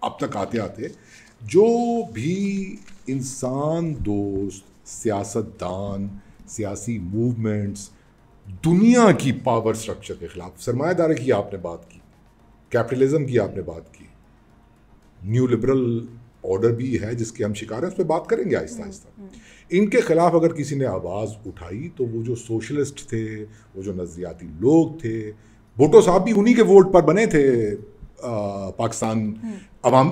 اب تک آتے آتے جو بھی انسان دوست سیاست دان، سیاسی موومنٹس دنیا کی پاور سٹرکچر کے خلاف، سرمایہ داری کی آپ نے بات کی، کیپٹلزم کی آپ نے بات کی، نیو لبرل آرڈر بھی ہے جس کے ہم شکار ہیں، اس پہ بات کریں گے آہستہ آہستہ. ان کے خلاف اگر کسی نے آواز اٹھائی تو وہ جو سوشلسٹ تھے، وہ جو نظریاتی لوگ تھے، بھٹو صاحب بھی انہی کے ووٹ پر بنے تھے، پاکستان عوام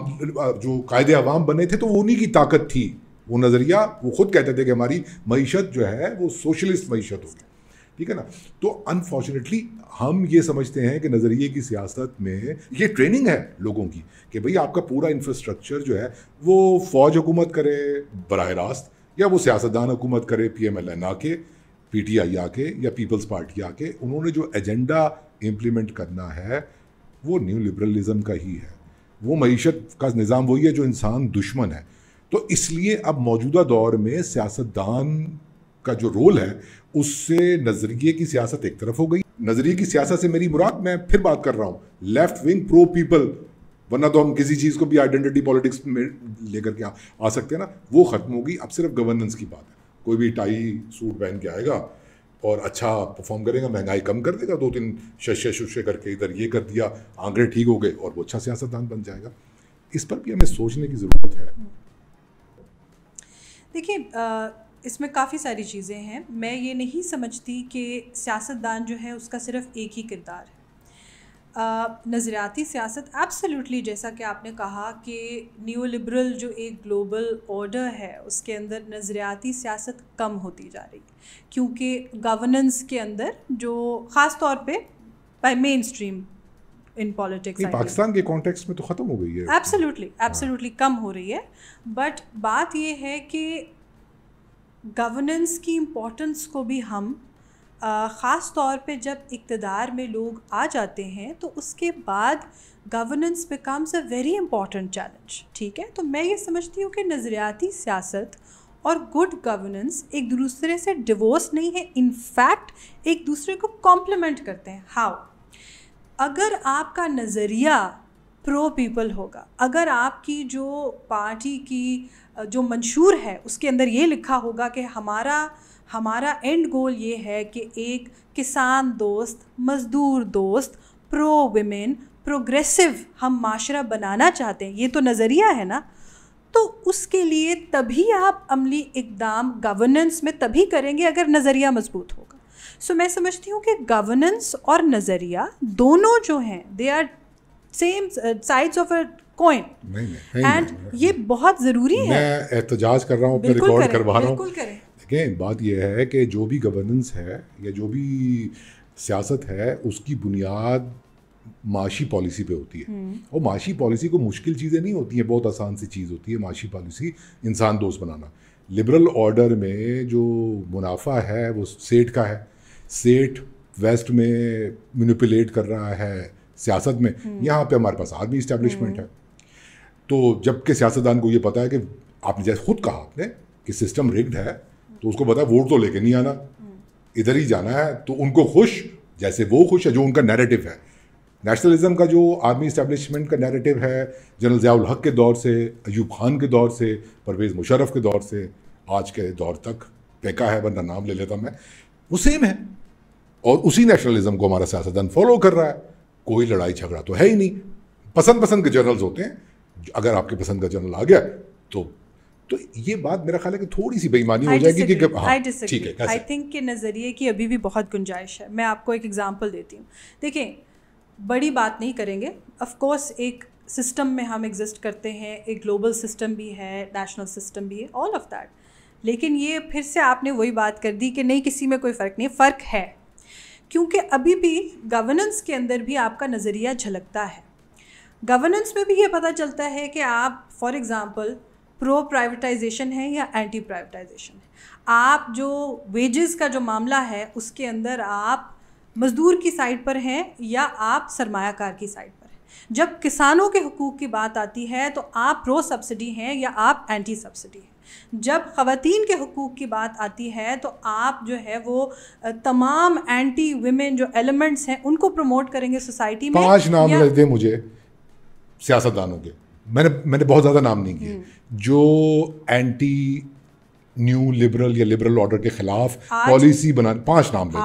جو قائد عوام بنے تھے تو وہ انہی کی طاقت تھی. وہ نظریہ وہ خود کہتے تھے کہ ہماری معیشت جو ہے وہ سوشلسٹ معیشت ہوگی، ٹھیک ہے نا. تو انفارچونیٹلی ہم یہ سمجھتے ہیں کہ نظریے کی سیاست میں یہ ٹریننگ ہے لوگوں کی کہ بھئی آپ کا پورا انفراسٹرکچر جو ہے وہ فوج حکومت کرے براہ راست، یا وہ سیاستدان حکومت کرے، پی ایم ایل این آ کے، پی ٹی آئی آ کے، یا پیپلز پارٹی آ کے. انہوں نے جو ایجنڈا امپلیمنٹ کرنا ہے وہ نیو لبرلزم کا ہی ہے. وہ معیشت کا نظام وہی ہے جو انسان دشمن ہے. تو اس لیے اب موجودہ دور میں سیاستدان کا جو رول ہے اس سے نظریے کی سیاست ایک طرف ہو گئی. نظریے کی سیاست سے میری مراد، میں پھر بات کر رہا ہوں، لیفٹ ونگ پرو پیپل، ورنہ تو ہم کسی چیز کو بھی آئیڈینٹی پالیٹکس میں لے کر کے آ سکتے ہیں نا، وہ ختم ہوگی. اب صرف گورننس کی بات ہے. کوئی بھی ٹائی سوٹ پہن کے آئے گا اور اچھا پرفارم کرے گا, مہنگائی کم کر دے گا, 2-3 ششے کر کے ادھر یہ کر دیا, آنکڑے ٹھیک ہو گئے اور وہ اچھا سیاستدان بن جائے گا. اس پر بھی ہمیں سوچنے کی ضرورت ہے. دیکھیے اس میں کافی ساری چیزیں ہیں. میں یہ نہیں سمجھتی کہ سیاستدان جو ہے اس کا صرف ایک ہی کردار ہے. نظریاتی سیاست ایبسلیوٹلی, جیسا کہ آپ نے کہا کہ نیو لبرل جو ایک گلوبل آرڈر ہے اس کے اندر نظریاتی سیاست کم ہوتی جا رہی ہے, کیونکہ گورننس کے اندر جو خاص طور پہ مین اسٹریم ان پالیٹکس پاکستان کے کانٹیکسٹ میں تو ختم ہو گئی ہے, ایبسلیوٹلی کم ہو رہی ہے. بٹ بات یہ ہے کہ گورننس کی امپورٹنس کو بھی ہم خاص طور پہ جب اقتدار میں لوگ آ جاتے ہیں تو اس کے بعد governance becomes a very important challenge. ٹھیک ہے, تو میں یہ سمجھتی ہوں کہ نظریاتی سیاست اور گڈ گورننس ایک دوسرے سے ڈیورس نہیں ہے, ان فیکٹ ایک دوسرے کو کمپلیمنٹ کرتے ہیں. ہاؤ؟ اگر آپ کا نظریہ پرو پیپل ہوگا, اگر آپ کی جو پارٹی کی جو منشور ہے اس کے اندر یہ لکھا ہوگا کہ ہمارا اینڈ گول یہ ہے کہ ایک کسان دوست, مزدور دوست, پرو ویمن, پروگریسو ہم معاشرہ بنانا چاہتے ہیں, یہ تو نظریہ ہے نا, تو اس کے لیے تبھی آپ عملی اقدام گورننس میں تبھی کریں گے اگر نظریہ مضبوط ہوگا. سو میں سمجھتی ہوں کہ گورننس اور نظریہ دونوں جو ہیں they are same sides of a coin, and یہ بہت ضروری ہے. میں احتجاج کر رہا ہوں, ریکارڈ کروا رہا ہوں. بالکل کریں. دیکھیں بات یہ ہے کہ جو بھی گورننس ہے یا جو بھی سیاست ہے اس کی بنیاد معاشی پالیسی پہ ہوتی ہے, اور معاشی پالیسی کو مشکل چیزیں نہیں ہوتی ہیں, بہت آسان سی چیز ہوتی ہے معاشی پالیسی انسان دوست بنانا. لبرل آرڈر میں جو منافع ہے وہ سیٹ کا ہے, سیٹ ویسٹ میں مینیپولیٹ کر رہا ہے سیاست میں, یہاں پہ ہمارے پاس آرمی اسٹیبلشمنٹ ہے. تو جب کہ سیاستدان کو یہ پتہ ہے کہ آپ نے جیسے خود کہا آپ نے کہ سسٹم ریگڈ ہے, تو اس کو پتا ہے ووٹ تو لے کے نہیں آنا, ادھر ہی جانا ہے. تو ان کو خوش جیسے وہ خوش ہے جو ان کا نیریٹو ہے. نیشنلزم کا جو آرمی اسٹیبلشمنٹ کا نیریٹو ہے جنرل ضیاء الحق کے دور سے, ایوب خان کے دور سے, پرویز مشرف کے دور سے آج کے دور تک, پیکا ہے ورنہ نام لے لیتا میں, وہ سیم ہے. اور اسی نیشنلزم کو ہمارا سیاستدان فالو کر رہا ہے. کوئی لڑائی جھگڑا تو ہے ہی نہیں. پسند کے جنرلز ہوتے ہیں, اگر آپ کے پسند کا جنرل آ گیا تو یہ بات میرا خیال ہے کہ تھوڑی سی بے ایمانی ہو جائے گی کہ ٹھیک ہے. آئی تھنک کہ نظریے کی ابھی بھی بہت گنجائش ہے. میں آپ کو ایک ایگزامپل دیتی ہوں. دیکھیں بڑی بات نہیں کریں گے, آف کورس ایک سسٹم میں ہم ایگزسٹ کرتے ہیں, ایک گلوبل سسٹم بھی ہے, نیشنل سسٹم بھی ہے, آل آف دیٹ. لیکن یہ پھر سے آپ نے وہی بات کر دی کہ نہیں کسی میں کوئی فرق نہیں. فرق ہے, کیونکہ ابھی بھی گورننس کے اندر بھی آپ کا نظریہ جھلکتا ہے. گورننس میں بھی یہ پتہ چلتا ہے کہ آپ فار ایگزامپل پرو پرائیویٹائزیشن ہے یا اینٹی پرائیویٹائزیشن ہے. آپ جو ویجز کا جو معاملہ ہے اس کے اندر آپ مزدور کی سائڈ پر ہیں یا آپ سرمایہ کار کی سائڈ پر ہیں. جب کسانوں کے حقوق کی بات آتی ہے تو آپ پرو سبسڈی ہیں یا آپ اینٹی سبسڈی ہیں. جب خواتین کے حقوق کی بات آتی ہے تو آپ جو ہے وہ تمام اینٹی ویمن جو ایلیمنٹس ہیں ان کو پروموٹ کریں گے سوسائٹی میں. 5 نام لے دیں مجھے سیاستدانوں کے, میں نے بہت زیادہ نام نہیں کیے, جو اینٹی نیو لبرل یا لبرل آرڈر کے خلاف پالیسی بنا. 5 نام لے دیں.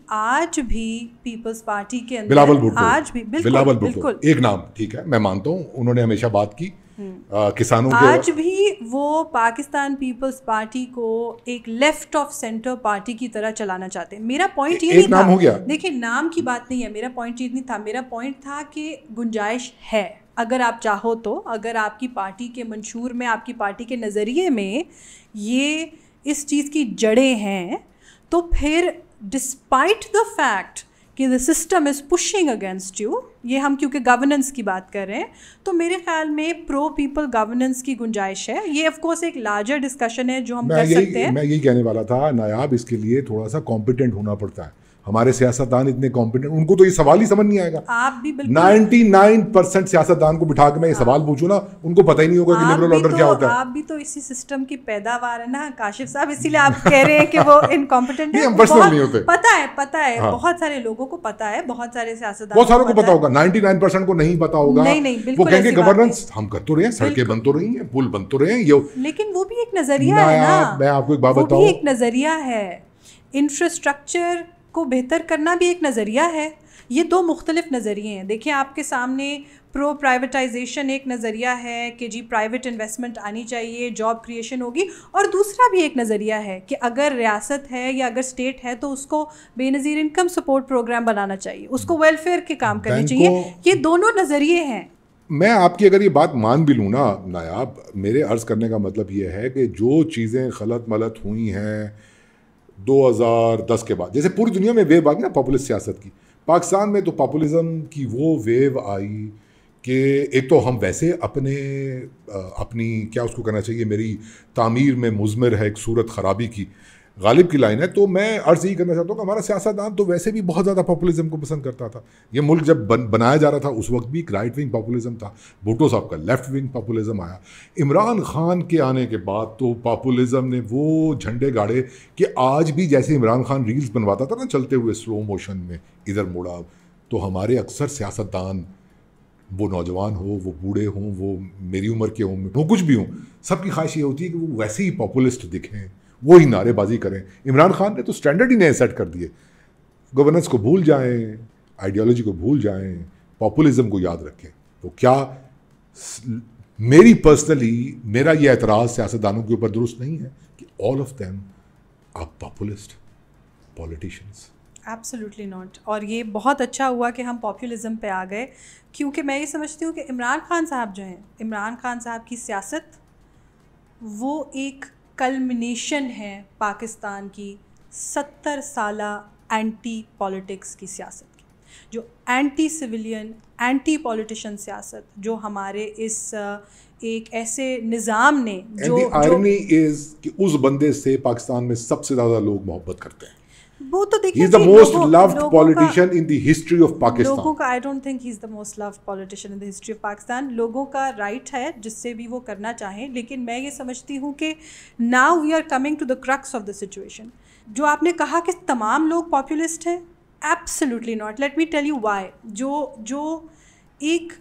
آج بھی پیپلز پارٹی کے اندر بلاول بھٹو, آج بھی بالکل ایک نام ٹھیک ہے, میں مانتا ہوں انہوں نے ہمیشہ بات کی کسانوں کے. آج بھی وہ پاکستان پیپلز پارٹی کو ایک لیفٹ آف سینٹر پارٹی کی طرح چلانا چاہتے ہیں. میرا پوائنٹ یہ نہیں تھا, ہو گیا. دیکھیں نام کی بات نہیں ہے, میرا پوائنٹ یہ نہیں تھا. میرا پوائنٹ تھا کہ گنجائش ہے اگر آپ چاہو تو, اگر آپ کی پارٹی کے منشور میں, آپ کی پارٹی کے نظریے میں یہ اس چیز کی جڑیں ہیں, تو پھر ڈسپائٹ دا فیکٹ کہ the system is pushing against you, یہ ہم کیونکہ گورننس کی بات کر رہے ہیں, تو میرے خیال میں پرو پیپل گورننس کی گنجائش ہے. یہ آف کورس ایک لارجر ڈسکشن ہے جو ہم کر سکتے ہیں. میں یہی کہنے والا تھا نایاب, اس کے لیے تھوڑا سا کمپیٹنٹ ہونا پڑتا ہے. ہمارے سیاستدان اتنے کمپیٹنٹ, ان کو تو یہ سوال ہی سمجھ نہیں آئے گا. آپ بھی 99% سیاستدان کو بٹھا کے میں یہ سوال پوچھوں نا, ان کو پتہ ہی نہیں ہوگا کہ لبرل آرڈر کیا ہوتا ہے. آپ بھی تو اسی سسٹم کی پیداوار ہے نا کاشف صاحب, اسی لیے آپ کہہ رہے ہیں کہ وہ انکمپیٹنٹ ہے. پتہ ہے بہت سارے لوگوں کو پتہ ہے, بہت سارے سیاستدان, بہت ساروں کو پتہ ہوگا, 99% کو نہیں پتہ ہوگا. وہ کہیں گے گورننس ہم کر تو رہے ہیں, سڑکیں بن تو رہی ہیں, پل بن تو رہے ہیں, لیکن وہ بھی ایک نظریہ ہے نا. میں آپ کو ایک بات بتاؤں, وہ بھی ایک نظریہ ہے. انفراسٹرکچر کو بہتر کرنا بھی ایک نظریہ ہے. یہ دو مختلف نظریے ہیں. دیکھیں آپ کے سامنے پرو پرائیویٹائزیشن ایک نظریہ ہے کہ جی پرائیویٹ انویسٹمنٹ آنی چاہیے, جاب کریشن ہوگی, اور دوسرا بھی ایک نظریہ ہے کہ اگر ریاست ہے یا اگر اسٹیٹ ہے تو اس کو بے نظیر انکم سپورٹ پروگرام بنانا چاہیے, اس کو ویلفیئر کے کام کرنے چاہیے. یہ دونوں نظریے ہیں. میں آپ کی اگر یہ بات مان بھی لوں نا نایاب, میرے عرض کرنے کا مطلب یہ ہے کہ جو چیزیں غلط ملت ہوئی ہیں 2010 کے بعد, جیسے پوری دنیا میں ویو آ گئی نا پاپولسٹ سیاست کی, پاکستان میں تو پاپولزم کی وہ ویو آئی کہ ایک تو ہم ویسے اپنی کیا اس کو کہنا چاہیے, میری تعمیر میں مضمر ہے ایک صورت خرابی کی, غالب کی لائن ہے. تو میں عرض یہی کرنا چاہتا ہوں کہ ہمارا سیاستدان تو ویسے بھی بہت زیادہ پاپولزم کو پسند کرتا تھا. یہ ملک جب بنایا جا رہا تھا اس وقت بھی ایک رائٹ ونگ پاپولزم تھا, بھٹو صاحب کا لیفٹ ونگ پاپولزم آیا. عمران خان کے آنے کے بعد تو پاپولزم نے وہ جھنڈے گاڑے کہ آج بھی جیسے عمران خان ریلز بنواتا تھا نا چلتے ہوئے سلو موشن میں ادھر مڑا, تو ہمارے اکثر سیاستدان, وہ نوجوان ہو, وہ بوڑھے ہوں, وہ میری عمر کے ہوں, وہ کچھ بھی ہوں, سب کی خواہش یہ ہوتی ہے کہ وہ ویسے ہی پاپولسٹ دکھیں, وہی نعرے بازی کریں. عمران خان نے تو اسٹینڈرڈ ہی نئے سیٹ کر دیے, گورننس کو بھول جائیں, آئیڈیالوجی کو بھول جائیں, پاپولزم کو یاد رکھیں. تو کیا میری پرسنلی میرا یہ اعتراض سیاستدانوں کے اوپر درست نہیں ہے کہ all of them are populist politicians? Absolutely not. اور یہ بہت اچھا ہوا کہ ہم پاپولزم پہ آ گئے, کیونکہ میں یہ سمجھتی ہوں کہ عمران خان صاحب جو ہیں, عمران خان صاحب کی سیاست وہ ایک کلمنیشن ہے پاکستان کی 70 سالہ اینٹی پالیٹکس کی سیاست کی, جو اینٹی سویلین اینٹی پولیٹیشین سیاست جو ہمارے اس ایک ایسے نظام نے جو آئرنی از کہ اس بندے سے پاکستان میں سب سے زیادہ لوگ محبت کرتے ہیں. وہ تو دیکھیے, he is the most loved politician in the history of Pakistan. لوگوں کا, I don't think he is the most loved politician in the history of Pakistan. لوگوں کا رائٹ ہے جس سے بھی وہ کرنا چاہیں, لیکن میں یہ سمجھتی ہوں کہ now we are coming to the crux of the situation. جو آپ نے کہا کہ تمام لوگ پاپولسٹ ہیں, absolutely not. Let me tell you why. جو ایک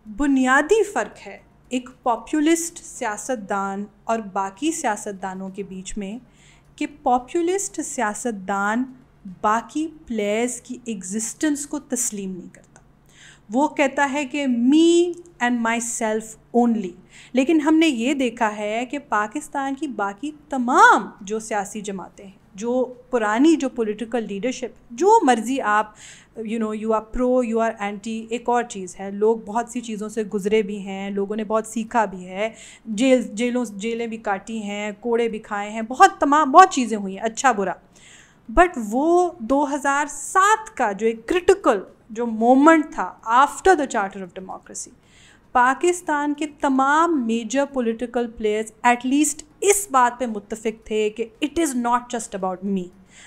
بنیادی فرق ہے ایک پاپولسٹ سیاستدان اور باقی سیاستدانوں کے بیچ میں, کہ پاپولسٹ سیاستدان باقی پلیئرز کی ایگزسٹنس کو تسلیم نہیں کرتا. وہ کہتا ہے کہ me and my self only. لیکن ہم نے یہ دیکھا ہے کہ پاکستان کی باقی تمام جو سیاسی جماعتیں ہیں, جو پرانی جو پولیٹیکل لیڈرشپ, جو مرضی آپ you are pro, you are anti, ایک اور چیز ہے, لوگ بہت سی چیزوں سے گزرے بھی ہیں, لوگوں نے بہت سیکھا بھی ہے, جیلیں بھی کاٹی ہیں, کوڑے بھی کھائے ہیں, بہت چیزیں ہوئی ہیں, اچھا برا. بٹ وہ 2007 کا جو ایک کرٹیکل جو مومنٹ تھا after the charter of democracy, Pakistan کے تمام major political players at least اس بات پہ متفق تھے کہ it is not just about me,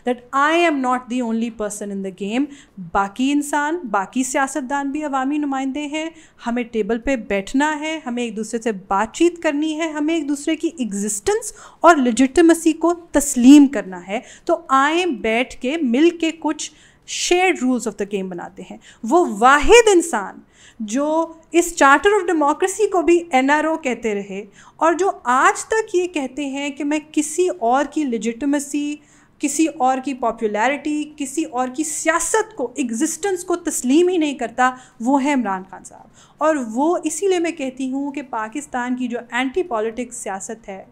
that I am not the only person in the game. باقی انسان, باقی سیاستدان بھی عوامی نمائندے ہیں, ہمیں ٹیبل پہ بیٹھنا ہے, ہمیں ایک دوسرے سے بات چیت کرنی ہے, ہمیں ایک دوسرے کی ایگزسٹنس اور لیجٹیمیسی کو تسلیم کرنا ہے. تو آئیں بیٹھ کے مل کے کچھ shared rules of the game بناتے ہیں. وہ واحد انسان جو اس چارٹر آف ڈیموکریسی کو بھی NRO کہتے رہے, اور جو آج تک یہ کہتے ہیں کہ میں کسی اور کی لیجٹیمیسی, کسی اور کی پاپولیرٹی, کسی اور کی سیاست کو, ایگزسٹنس کو تسلیم ہی نہیں کرتا, وہ ہے عمران خان صاحب. اور وہ اسی لیے میں کہتی ہوں کہ پاکستان کی جو اینٹی پالیٹکس سیاست ہے,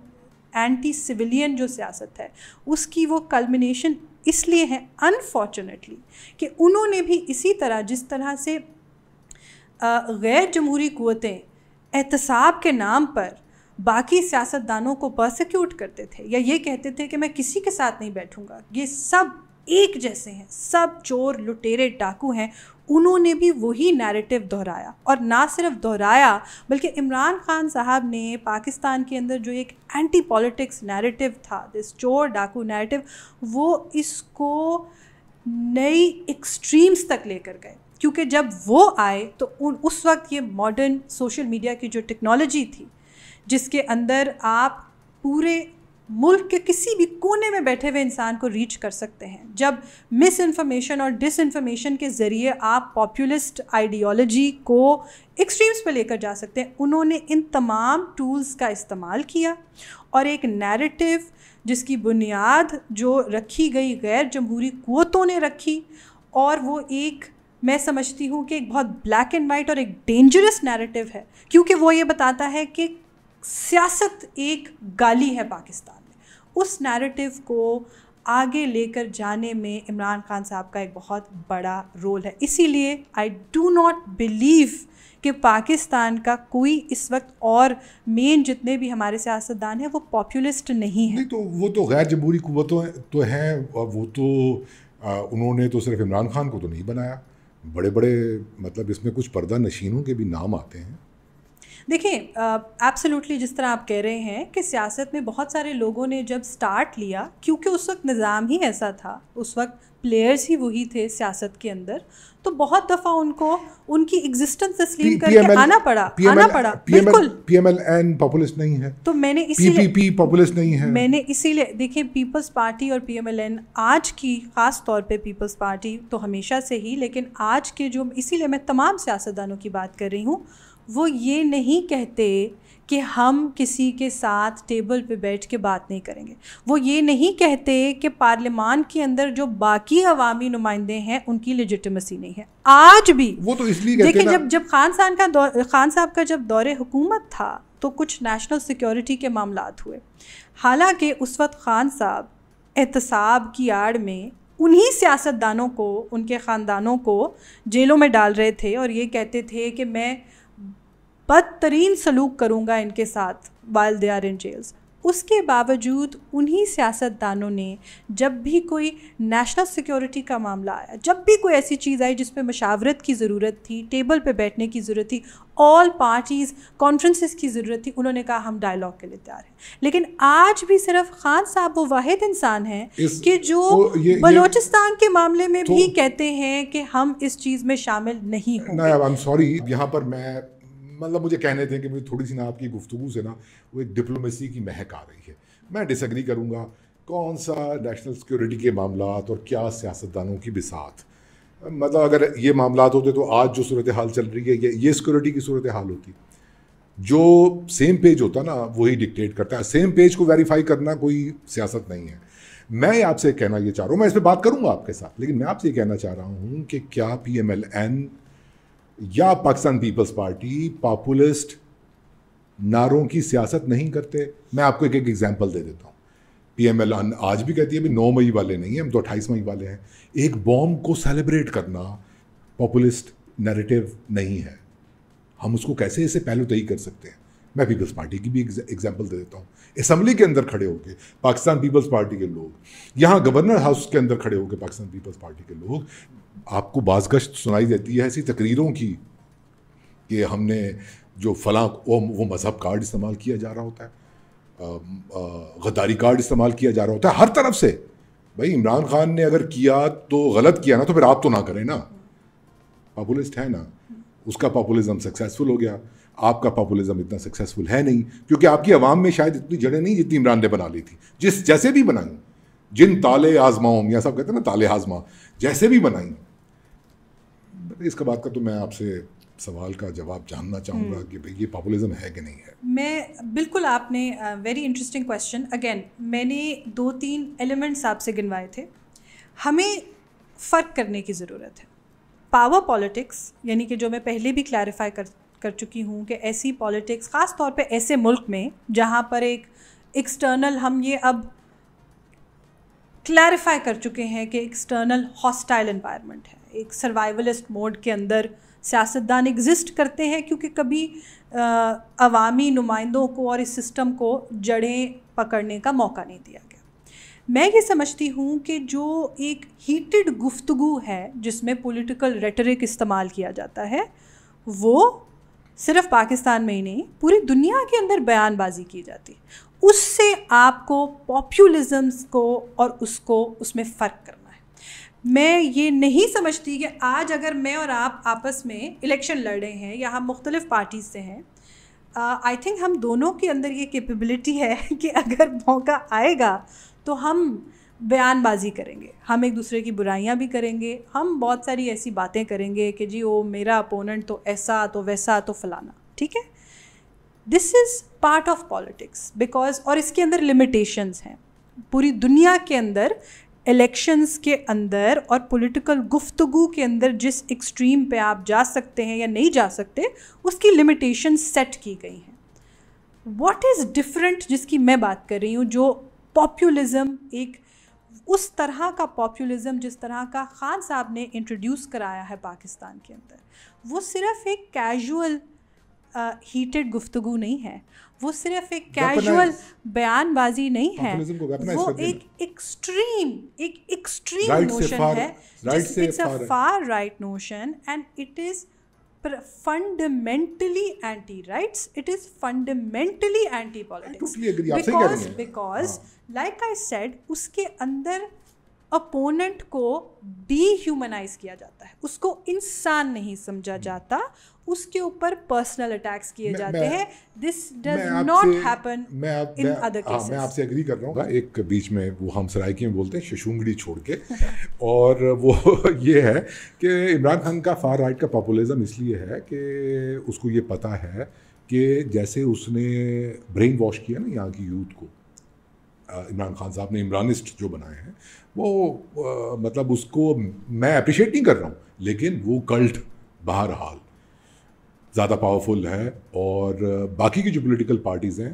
اینٹی سویلین جو سیاست ہے, اس کی وہ کلمنیشن اس لیے ہے انفارچونیٹلی کہ انہوں نے بھی اسی طرح جس طرح سے غیر جمہوری قوتیں احتساب کے نام پر باقی سیاستدانوں کو پرسیکیوٹ کرتے تھے یا یہ کہتے تھے کہ میں کسی کے ساتھ نہیں بیٹھوں گا, یہ سب ایک جیسے ہیں, سب چور لٹیرے ڈاکو ہیں, انہوں نے بھی وہی نیریٹو دہرایا. اور نہ صرف دہرایا بلکہ عمران خان صاحب نے پاکستان کے اندر جو ایک اینٹی پالیٹکس نیریٹو تھا, دس چور ڈاکو نیریٹو, وہ اس کو نئی ایکسٹریمز تک لے کر گئے, کیونکہ جب وہ آئے تو اس وقت یہ ماڈرن سوشل میڈیا کی جو ٹیکنالوجی تھی, جس کے اندر آپ پورے ملک کے کسی بھی کونے میں بیٹھے ہوئے انسان کو ریچ کر سکتے ہیں, جب مس انفارمیشن اور ڈس انفارمیشن کے ذریعے آپ پاپولسٹ آئیڈیالوجی کو ایکسٹریمز پہ لے کر جا سکتے ہیں, انہوں نے ان تمام ٹولز کا استعمال کیا اور ایک نیریٹو جس کی بنیاد جو رکھی گئی غیر جمہوری قوتوں نے رکھی, اور وہ ایک میں سمجھتی ہوں کہ ایک بہت بلیک اینڈ وائٹ اور ایک ڈینجرس نیریٹو ہے, کیونکہ وہ یہ بتاتا ہے کہ سیاست ایک گالی ہے پاکستان میں. اس نیریٹو کو آگے لے کر جانے میں عمران خان صاحب کا ایک بہت بڑا رول ہے. اسی لیے آئی ڈو ناٹ بلیو کہ پاکستان کا کوئی اس وقت اور مین جتنے بھی ہمارے سیاستدان ہیں وہ پاپولسٹ نہیں ہیں. تو وہ تو غیر جمہوری قوتوں تو ہیں, وہ تو انہوں نے تو صرف عمران خان کو تو نہیں بنایا, بڑے بڑے مطلب اس میں کچھ پردہ نشینوں کے بھی نام آتے ہیں. دیکھیں ایبسلیوٹلی جس طرح آپ کہہ رہے ہیں کہ سیاست میں بہت سارے لوگوں نے جب سٹارٹ لیا, کیونکہ اس وقت نظام ہی ایسا تھا, اس وقت پلیئرز ہی وہی تھے سیاست کے اندر, تو بہت دفعہ ان کو ان کی ایگزسٹنس تسلیم کر کے آنا پڑا. بالکل P M L N populist نہیں ہے, تو میں نے پی پی پی پاپولسٹ نہیں ہے. میں نے اسی لیے دیکھیں پیپلز پارٹی اور پی ایم ایل این آج کی خاص طور پہ پیپلز پارٹی تو ہمیشہ سے ہی, لیکن آج کے جو, اسی لیے میں تمام سیاستدانوں کی بات کر رہی ہوں, وہ یہ نہیں کہتے کہ ہم کسی کے ساتھ ٹیبل پہ بیٹھ کے بات نہیں کریں گے, وہ یہ نہیں کہتے کہ پارلیمان کے اندر جو باقی عوامی نمائندے ہیں ان کی لیجٹیمیسی نہیں ہے. آج بھی وہ تو اس لیے کہتے ہیں, دیکھیں جب خان صاحب کا جب دور حکومت تھا تو کچھ نیشنل سیکیورٹی کے معاملات ہوئے, حالانکہ اس وقت خان صاحب احتساب کی آڑ میں انہی سیاستدانوں کو, ان کے خاندانوں کو جیلوں میں ڈال رہے تھے اور یہ کہتے تھے کہ میں بدترین سلوک کروں گا ان کے ساتھ while they are in jails. اس کے باوجود انہی سیاستدانوں نے جب بھی کوئی نیشنل سیکیورٹی کا معاملہ آیا, جب بھی کوئی ایسی چیز آئی جس پہ مشاورت کی ضرورت تھی, ٹیبل پہ بیٹھنے کی ضرورت تھی, آل پارٹیز کانفرنسز کی ضرورت تھی, انہوں نے کہا ہم ڈائلاگ کے لیے تیار ہیں. لیکن آج بھی صرف خان صاحب وہ واحد انسان ہیں کہ جو بلوچستان کے معاملے میں بھی کہتے ہیں کہ ہم اس چیز میں شامل نہیں ہوں گے. I'm sorry, یہاں پر میں مطلب مجھے کہنے تھے کہ مجھے تھوڑی سی نا آپ کی گفتگو سے نا وہ ایک ڈپلومیسی کی مہک آ رہی ہے. میں ڈس ایگری کروں گا, کون سا نیشنل سیکورٹی کے معاملات اور کیا سیاستدانوں کی بساط. مطلب اگر یہ معاملات ہوتے تو آج جو صورتحال چل رہی ہے یہ سیکورٹی کی صورتحال ہوتی. جو سیم پیج ہوتا نا وہی ڈکٹیٹ کرتا ہے, سیم پیج کو ویریفائی کرنا کوئی سیاست نہیں ہے. میں آپ سے کہنا یہ چاہ رہا ہوں, میں اس پہ بات کروں گا آپ کے ساتھ, لیکن میں آپ سے یہ کہنا چاہ رہا ہوں کہ کیا پی ایم ایل این یا پاکستان پیپلز پارٹی پاپولسٹ نعروں کی سیاست نہیں کرتے؟ میں آپ کو ایک ایگزامپل دے دیتا ہوں. پی ایم ایل این آج بھی کہتی ہے ابھی 9 مئی والے نہیں ہیں, ہم تو 28 مئی والے ہیں. ایک بوم کو سیلیبریٹ کرنا پاپولسٹ نیریٹو نہیں ہے. ہم اس کو کیسے اسے پہلو تئی کر سکتے ہیں؟ میں پیپلز پارٹی کی بھی ایگزامپل دے دیتا ہوں. اسمبلی کے اندر کھڑے ہو کے پاکستان پیپلز پارٹی کے لوگ, یہاں گورنر ہاؤس کے اندر کھڑے ہو کے پاکستان پیپلز پارٹی کے لوگ, آپ کو باز گشت سنائی دیتی ہے ایسی تقریروں کی کہ ہم نے جو فلاں وہ مذہب کارڈ استعمال کیا جا رہا ہوتا ہے, غداری کارڈ استعمال کیا جا رہا ہوتا ہے ہر طرف سے. بھائی عمران خان نے اگر کیا تو غلط کیا نا, تو پھر آپ تو نہ کریں نا, پاپولسٹ ہے نا, اس کا پاپولزم سکسیزفل ہو گیا. آپ کا پاپولزم اتنا سکسیزفل ہے نہیں, کیونکہ آپ کی عوام میں شاید اتنی جڑیں نہیں جتنی عمران نے بنا لی تھی. جیسے بھی بنائیں, جن تالے آزماؤں, میاں صاحب کہتے ہیں نا تالے آزما, جیسے بھی بنائیں. اس کا بات کا تو میں آپ سے سوال کا جواب جاننا چاہوں گا کہ یہ پاپولزم ہے کہ نہیں ہے. میں بالکل, آپ نے ویری انٹرسٹنگ کویشچن. اگین میں نے 2-3 ایلیمنٹس آپ سے گنوائے تھے. ہمیں فرق کرنے کی ضرورت ہے. پاور پالیٹکس یعنی کہ جو میں پہلے بھی کلیریفائی کر چکی ہوں کہ ایسی پالیٹکس خاص طور پہ ایسے ملک میں جہاں پر ایک ایکسٹرنل, ہم یہ اب کلیریفائی کر چکے ہیں کہ ایکسٹرنل ہاسٹائل انوائرمنٹ ہے, ایک سروائیولسٹ موڈ کے اندر سیاستدان ایگزسٹ کرتے ہیں, کیونکہ کبھی عوامی نمائندوں کو اور اس سسٹم کو جڑیں پکڑنے کا موقع نہیں دیا گیا. میں یہ سمجھتی ہوں کہ جو ایک ہیٹڈ گفتگو ہے جس میں پولیٹیکل ریٹرک استعمال کیا جاتا ہے, وہ صرف پاکستان میں ہی نہیں پوری دنیا کے اندر بیان بازی کی جاتی ہے. اس سے آپ کو پاپولزمز کو اور اس میں فرق کرنا ہے. میں یہ نہیں سمجھتی کہ آج اگر میں اور آپ آپس میں الیکشن لڑ رہے ہیں یا ہم مختلف پارٹیز سے ہیں، آئی تھنک ہم دونوں کے اندر یہ کیپیبلٹی ہے کہ اگر موقع آئے گا تو ہم بیان بازی کریں گے، ہم ایک دوسرے کی برائیاں بھی کریں گے، ہم بہت ساری ایسی باتیں کریں گے کہ جی وہ میرا اپوننٹ تو ایسا تو ویسا تو فلانا، ٹھیک ہے. This is part of politics because, اور اس کے اندر لمیٹیشنز ہیں. پوری دنیا کے اندر الیکشنز کے اندر اور پولیٹیکل گفتگو کے اندر جس ایکسٹریم پہ آپ جا سکتے ہیں یا نہیں جا سکتے اس کی لمیٹیشن سیٹ کی گئی ہیں. واٹ از ڈفرینٹ جس کی میں بات کر رہی ہوں، جو پاپولزم، ایک اس طرح کا پاپولزم جس طرح کا خان صاحب نے انٹروڈیوس کرایا ہے پاکستان کے اندر، وہ صرف ایک کیجول ہیٹڈ گفتگو نہیں ہے، وہ صرف ایک کیجول بیان بازی نہیں ہے، وہ ایک ایکسٹریم نوشن ہے. It's a far right notion and it is fundamentally anti-rights, it is fundamentally anti-politics. Because like I said, اس کے اندر اپوننٹ کو ڈی ہیومنائز کیا جاتا ہے، اس کو انسان نہیں سمجھا جاتا، اس کے اوپر پرسنل اٹیکس کیے جاتے ہیں. This does not happen in other cases. میں آپ سے ایگری کر رہا ہوں. ایک بیچ میں وہ ہم سرائکی میں بولتے ہیں ششونگڑی چھوڑ کے، اور وہ یہ ہے کہ عمران خان کا فار رائٹ کا پاپولزم اس لیے ہے کہ اس کو یہ پتہ ہے کہ جیسے اس نے برین واش کیا نا یہاں کی یوتھ کو، عمران خان صاحب نے عمرانسٹ جو بنائے ہیں وہ مطلب اس کو میں اپریشیٹ نہیں کر رہا ہوں، لیکن وہ کلٹ بہرحال زیادہ پاورفل ہے. اور باقی کی جو پولیٹیکل پارٹیز ہیں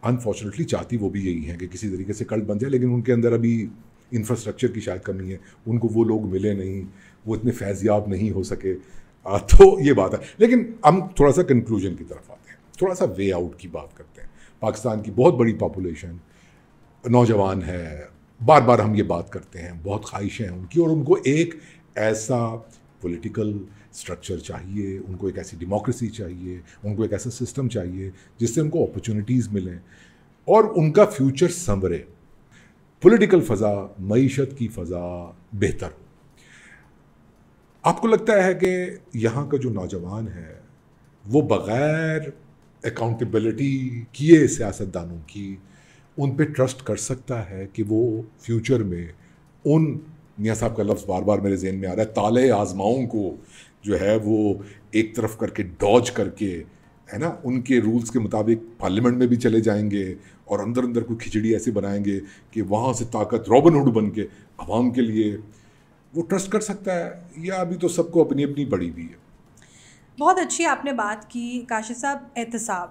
انفارچونیٹلی چاہتی وہ بھی یہی ہیں کہ کسی طریقے سے کلٹ بن جائے، لیکن ان کے اندر ابھی انفراسٹرکچر کی شاید کمی ہے، ان کو وہ لوگ ملے نہیں، وہ اتنے فیضیاب نہیں ہو سکے. تو یہ بات ہے. لیکن ہم تھوڑا سا کنکلوژن کی طرف آتے ہیں، تھوڑا سا وے آؤٹ کی بات کرتے ہیں. پاکستان کی بہت بڑی پاپولیشن نوجوان ہے، بار بار ہم یہ بات کرتے ہیں، بہت خواہشیں ہیں ان کی، اور ان کو ایک ایسا پولیٹیکل اسٹرکچر چاہیے، ان کو ایک ایسی ڈیموکریسی چاہیے، ان کو ایک ایسا سسٹم چاہیے جس سے ان کو اپرچونیٹیز ملیں اور ان کا فیوچر سنورے، پولیٹیکل فضا، معیشت کی فضا بہتر ہو. آپ کو لگتا ہے کہ یہاں کا جو نوجوان ہے وہ بغیر اکاؤنٹیبلٹی کیے سیاستدانوں کی ان پہ ٹرسٹ کر سکتا ہے کہ وہ فیوچر میں ان، میاں صاحب کا لفظ بار بار میرے ذہن میں آ رہا ہے، تالے آزماؤں کو جو ہے وہ ایک طرف کر کے ڈاج کر کے ہے نا، ان کے رولز کے مطابق پارلیمنٹ میں بھی چلے جائیں گے اور اندر اندر کوئی کھچڑی ایسے بنائیں گے کہ وہاں سے طاقت رابن ہوڈ بن کے عوام کے لیے وہ ٹرسٹ کر سکتا ہے، یا ابھی تو سب کو اپنی اپنی پڑی ہوئی ہے؟ بہت اچھی آپ نے بات کی کاشف صاحب. احتساب،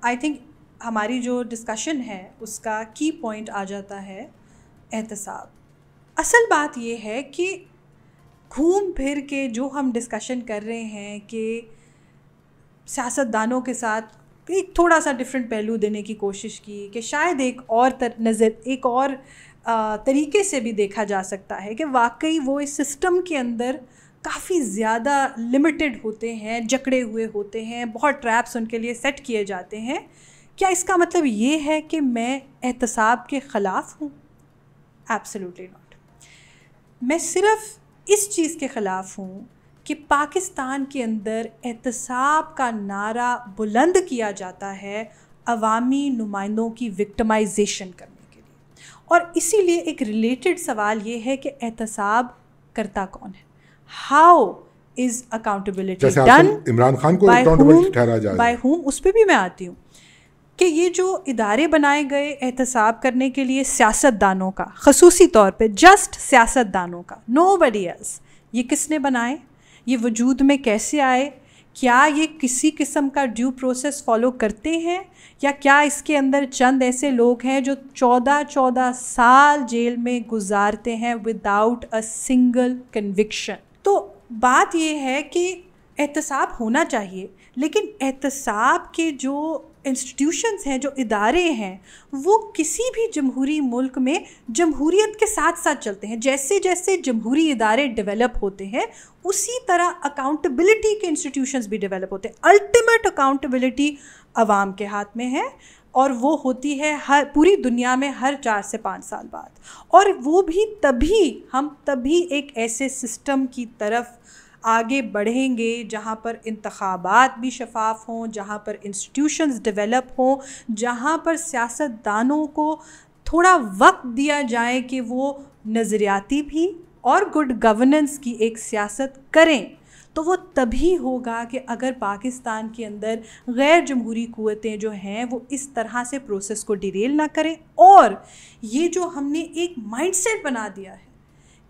آئی تھنک ہماری جو ڈسکشن ہے اس کا کی پوائنٹ آ جاتا ہے احتساب. اصل بات یہ ہے کہ گھوم پھر کے جو ہم ڈسکشن کر رہے ہیں کہ سیاستدانوں کے ساتھ ایک تھوڑا سا ڈفرینٹ پہلو دینے کی کوشش کی کہ شاید ایک اور ایک اور طریقے سے بھی دیکھا جا سکتا ہے کہ واقعی وہ اس سسٹم کے اندر کافی زیادہ لمیٹڈ ہوتے ہیں، جکڑے ہوئے ہوتے ہیں، بہت ٹریپس ان کے لیے سیٹ کیے جاتے ہیں. کیا اس کا مطلب یہ ہے کہ میں احتساب کے خلاف ہوں؟ Absolutely not. میں صرف اس چیز کے خلاف ہوں کہ پاکستان کے اندر احتساب کا نعرہ بلند کیا جاتا ہے عوامی نمائندوں کی وکٹمائزیشن کرنے کے لیے. اور اسی لیے ایک ریلیٹڈ سوال یہ ہے کہ احتساب کرتا کون ہے؟ How is accountability done? Imran Khan کو اکاؤنٹیبل ٹھہرایا جائے، بائی ہوم؟ اس پہ بھی میں آتی ہوں کہ یہ جو ادارے بنائے گئے احتساب کرنے کے لیے سیاستدانوں کا، خصوصی طور پہ جسٹ سیاستدانوں کا، نو بڈی ایلس، یہ کس نے بنائے؟ یہ وجود میں کیسے آئے؟ کیا یہ کسی قسم کا ڈیو پروسیس فالو کرتے ہیں، یا کیا اس کے اندر چند ایسے لوگ ہیں جو 14 سال جیل میں گزارتے ہیں وداؤٹ اے سنگل کنوکشن؟ تو بات یہ ہے کہ احتساب ہونا چاہیے، لیکن احتساب کے جو انسٹیٹیوشنز ہیں، جو ادارے ہیں، وہ کسی بھی جمہوری ملک میں جمہوریت کے ساتھ ساتھ چلتے ہیں. جیسے جیسے جمہوری ادارے ڈیولپ ہوتے ہیں اسی طرح اکاؤنٹیبلٹی کے انسٹیٹیوشنز بھی ڈیولپ ہوتے ہیں. الٹیمیٹ اکاؤنٹیبلٹی عوام کے ہاتھ میں ہے، اور وہ ہوتی ہے پوری دنیا میں ہر 4 سے 5 سال بعد. اور وہ بھی ہم تبھی ایک ایسے سسٹم کی طرف آگے بڑھیں گے جہاں پر انتخابات بھی شفاف ہوں، جہاں پر انسٹیٹیوشنز ڈیولپ ہوں، جہاں پر سیاست دانوں کو تھوڑا وقت دیا جائے کہ وہ نظریاتی بھی اور گڈ گورننس کی ایک سیاست کریں. تو وہ تبھی ہوگا کہ اگر پاکستان کے اندر غیر جمہوری قوتیں جو ہیں وہ اس طرح سے پروسیس کو ڈیریل نہ کریں. اور یہ جو ہم نے ایک مائنڈ سیٹ بنا دیا ہے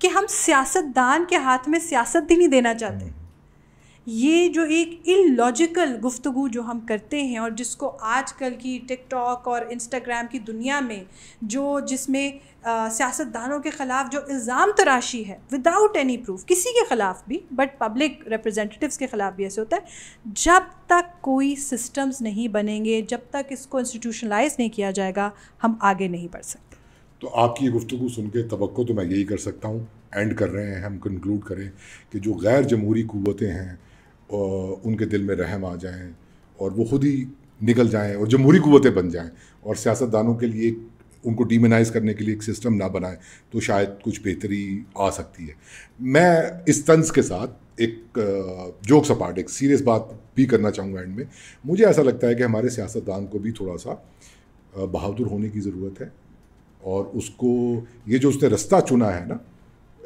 کہ ہم سیاست دان کے ہاتھ میں سیاست ہی نہیں دینا چاہتے، یہ جو ایک ان لاجیکل گفتگو جو ہم کرتے ہیں، اور جس کو آج کل کی ٹک ٹاک اور انسٹاگرام کی دنیا میں جس میں سیاست دانوں کے خلاف جو الزام تراشی ہے وداؤٹ اینی پروف، کسی کے خلاف بھی، بٹ پبلک ریپرزینٹیٹیوز کے خلاف بھی ایسے ہوتا ہے. جب تک کوئی سسٹمز نہیں بنیں گے، جب تک اس کو انسٹیٹیوشنلائز نہیں کیا جائے گا، ہم آگے نہیں بڑھ سکتے. تو آپ کی یہ گفتگو سن کے توقع تو میں یہی کر سکتا ہوں، اینڈ کر رہے ہیں ہم، کنکلوڈ کریں کہ جو غیر جمہوری قوتیں ہیں ان کے دل میں رحم آ جائیں اور وہ خود ہی نکل جائیں اور جمہوری قوتیں بن جائیں، اور سیاست دانوں کے لیے ان کو ڈیمونائز کرنے کے لیے ایک سسٹم نہ بنائیں، تو شاید کچھ بہتری آ سکتی ہے. میں اس طنز کے ساتھ ایک جوکس اپارٹ ایک سیریس بات بھی کرنا چاہوں گا اینڈ میں. مجھے ایسا لگتا ہے کہ ہمارے سیاستدان کو بھی تھوڑا سا بہادر ہونے کی ضرورت ہے، اور اس کو یہ جو اس نے رستہ چنا ہے نا،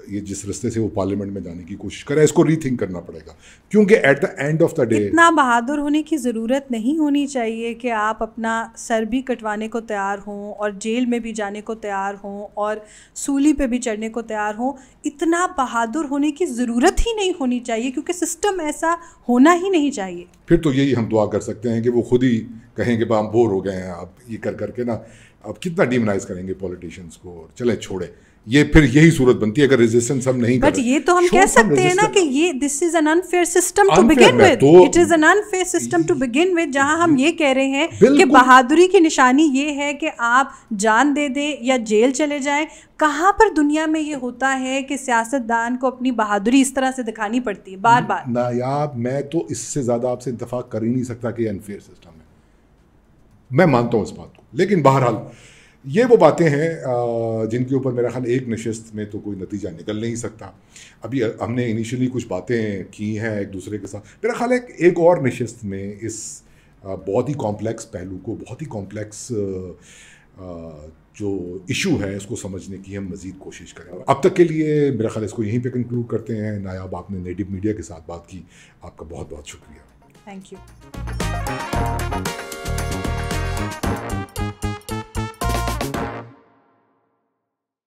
یہ جس رستے سے وہ پارلیمنٹ میں جانے کی کوشش کرے، اس کو ری تھنک کرنا پڑے گا. کیونکہ at the end of the day اتنا بہادر ہونے کی ضرورت نہیں ہونی چاہیے کہ آپ اپنا سر بھی کٹوانے کو تیار ہوں اور جیل میں بھی جانے کو تیار ہوں اور سولی پہ بھی چڑھنے کو تیار ہوں. اتنا بہادر ہونے کی ضرورت ہی نہیں ہونی چاہیے، کیونکہ سسٹم ایسا ہونا ہی نہیں چاہیے. پھر تو یہی ہم دعا کر سکتے ہیں کہ وہ خود ہی کہیں کہ ہم بور ہو گئے ہیں اب یہ کر کے نا، اب کتنا ڈیمونائز کریں گے پولیٹیشنس کو، اور چلیں چھوڑیں. یہ پھر یہی صورت بنتی ہے اگر ریزسٹنس ہم نہیں کریں. بٹ یہ تو ہم کہہ سکتے ہیں نا کہ یہ this is an unfair system to begin with, it is an unfair system to begin with, جہاں ہم یہ کہہ رہے ہیں کہ بہادری کی نشانی یہ ہے کہ آپ جان دے دیں یا جیل چلے جائیں. کہاں پر دنیا میں یہ ہوتا ہے کہ سیاست دان کو اپنی بہادری اس طرح سے دکھانی پڑتی ہے بار بار؟ نایاب، میں تو اس سے زیادہ آپ سے اتفاق کر ہی نہیں سکتا کہ یہ انفیئر سسٹم ہے. میں مانتا ہوں اس بات کو، لیکن بہرحال یہ وہ باتیں ہیں جن کے اوپر میرا خیال ایک نشست میں تو کوئی نتیجہ نکل نہیں سکتا. ابھی ہم نے انیشلی کچھ باتیں کی ہیں ایک دوسرے کے ساتھ. میرا خیال ہے ایک اور نشست میں اس بہت ہی کمپلیکس پہلو کو، بہت ہی کمپلیکس جو ایشو ہے اس کو سمجھنے کی ہم مزید کوشش کریں. اب تک کے لیے میرا خیال اس کو یہیں پہ کنکلوڈ کرتے ہیں. نایاب، آپ نے نیٹو میڈیا کے ساتھ بات کی، آپ کا بہت بہت شکریہ. Thank you.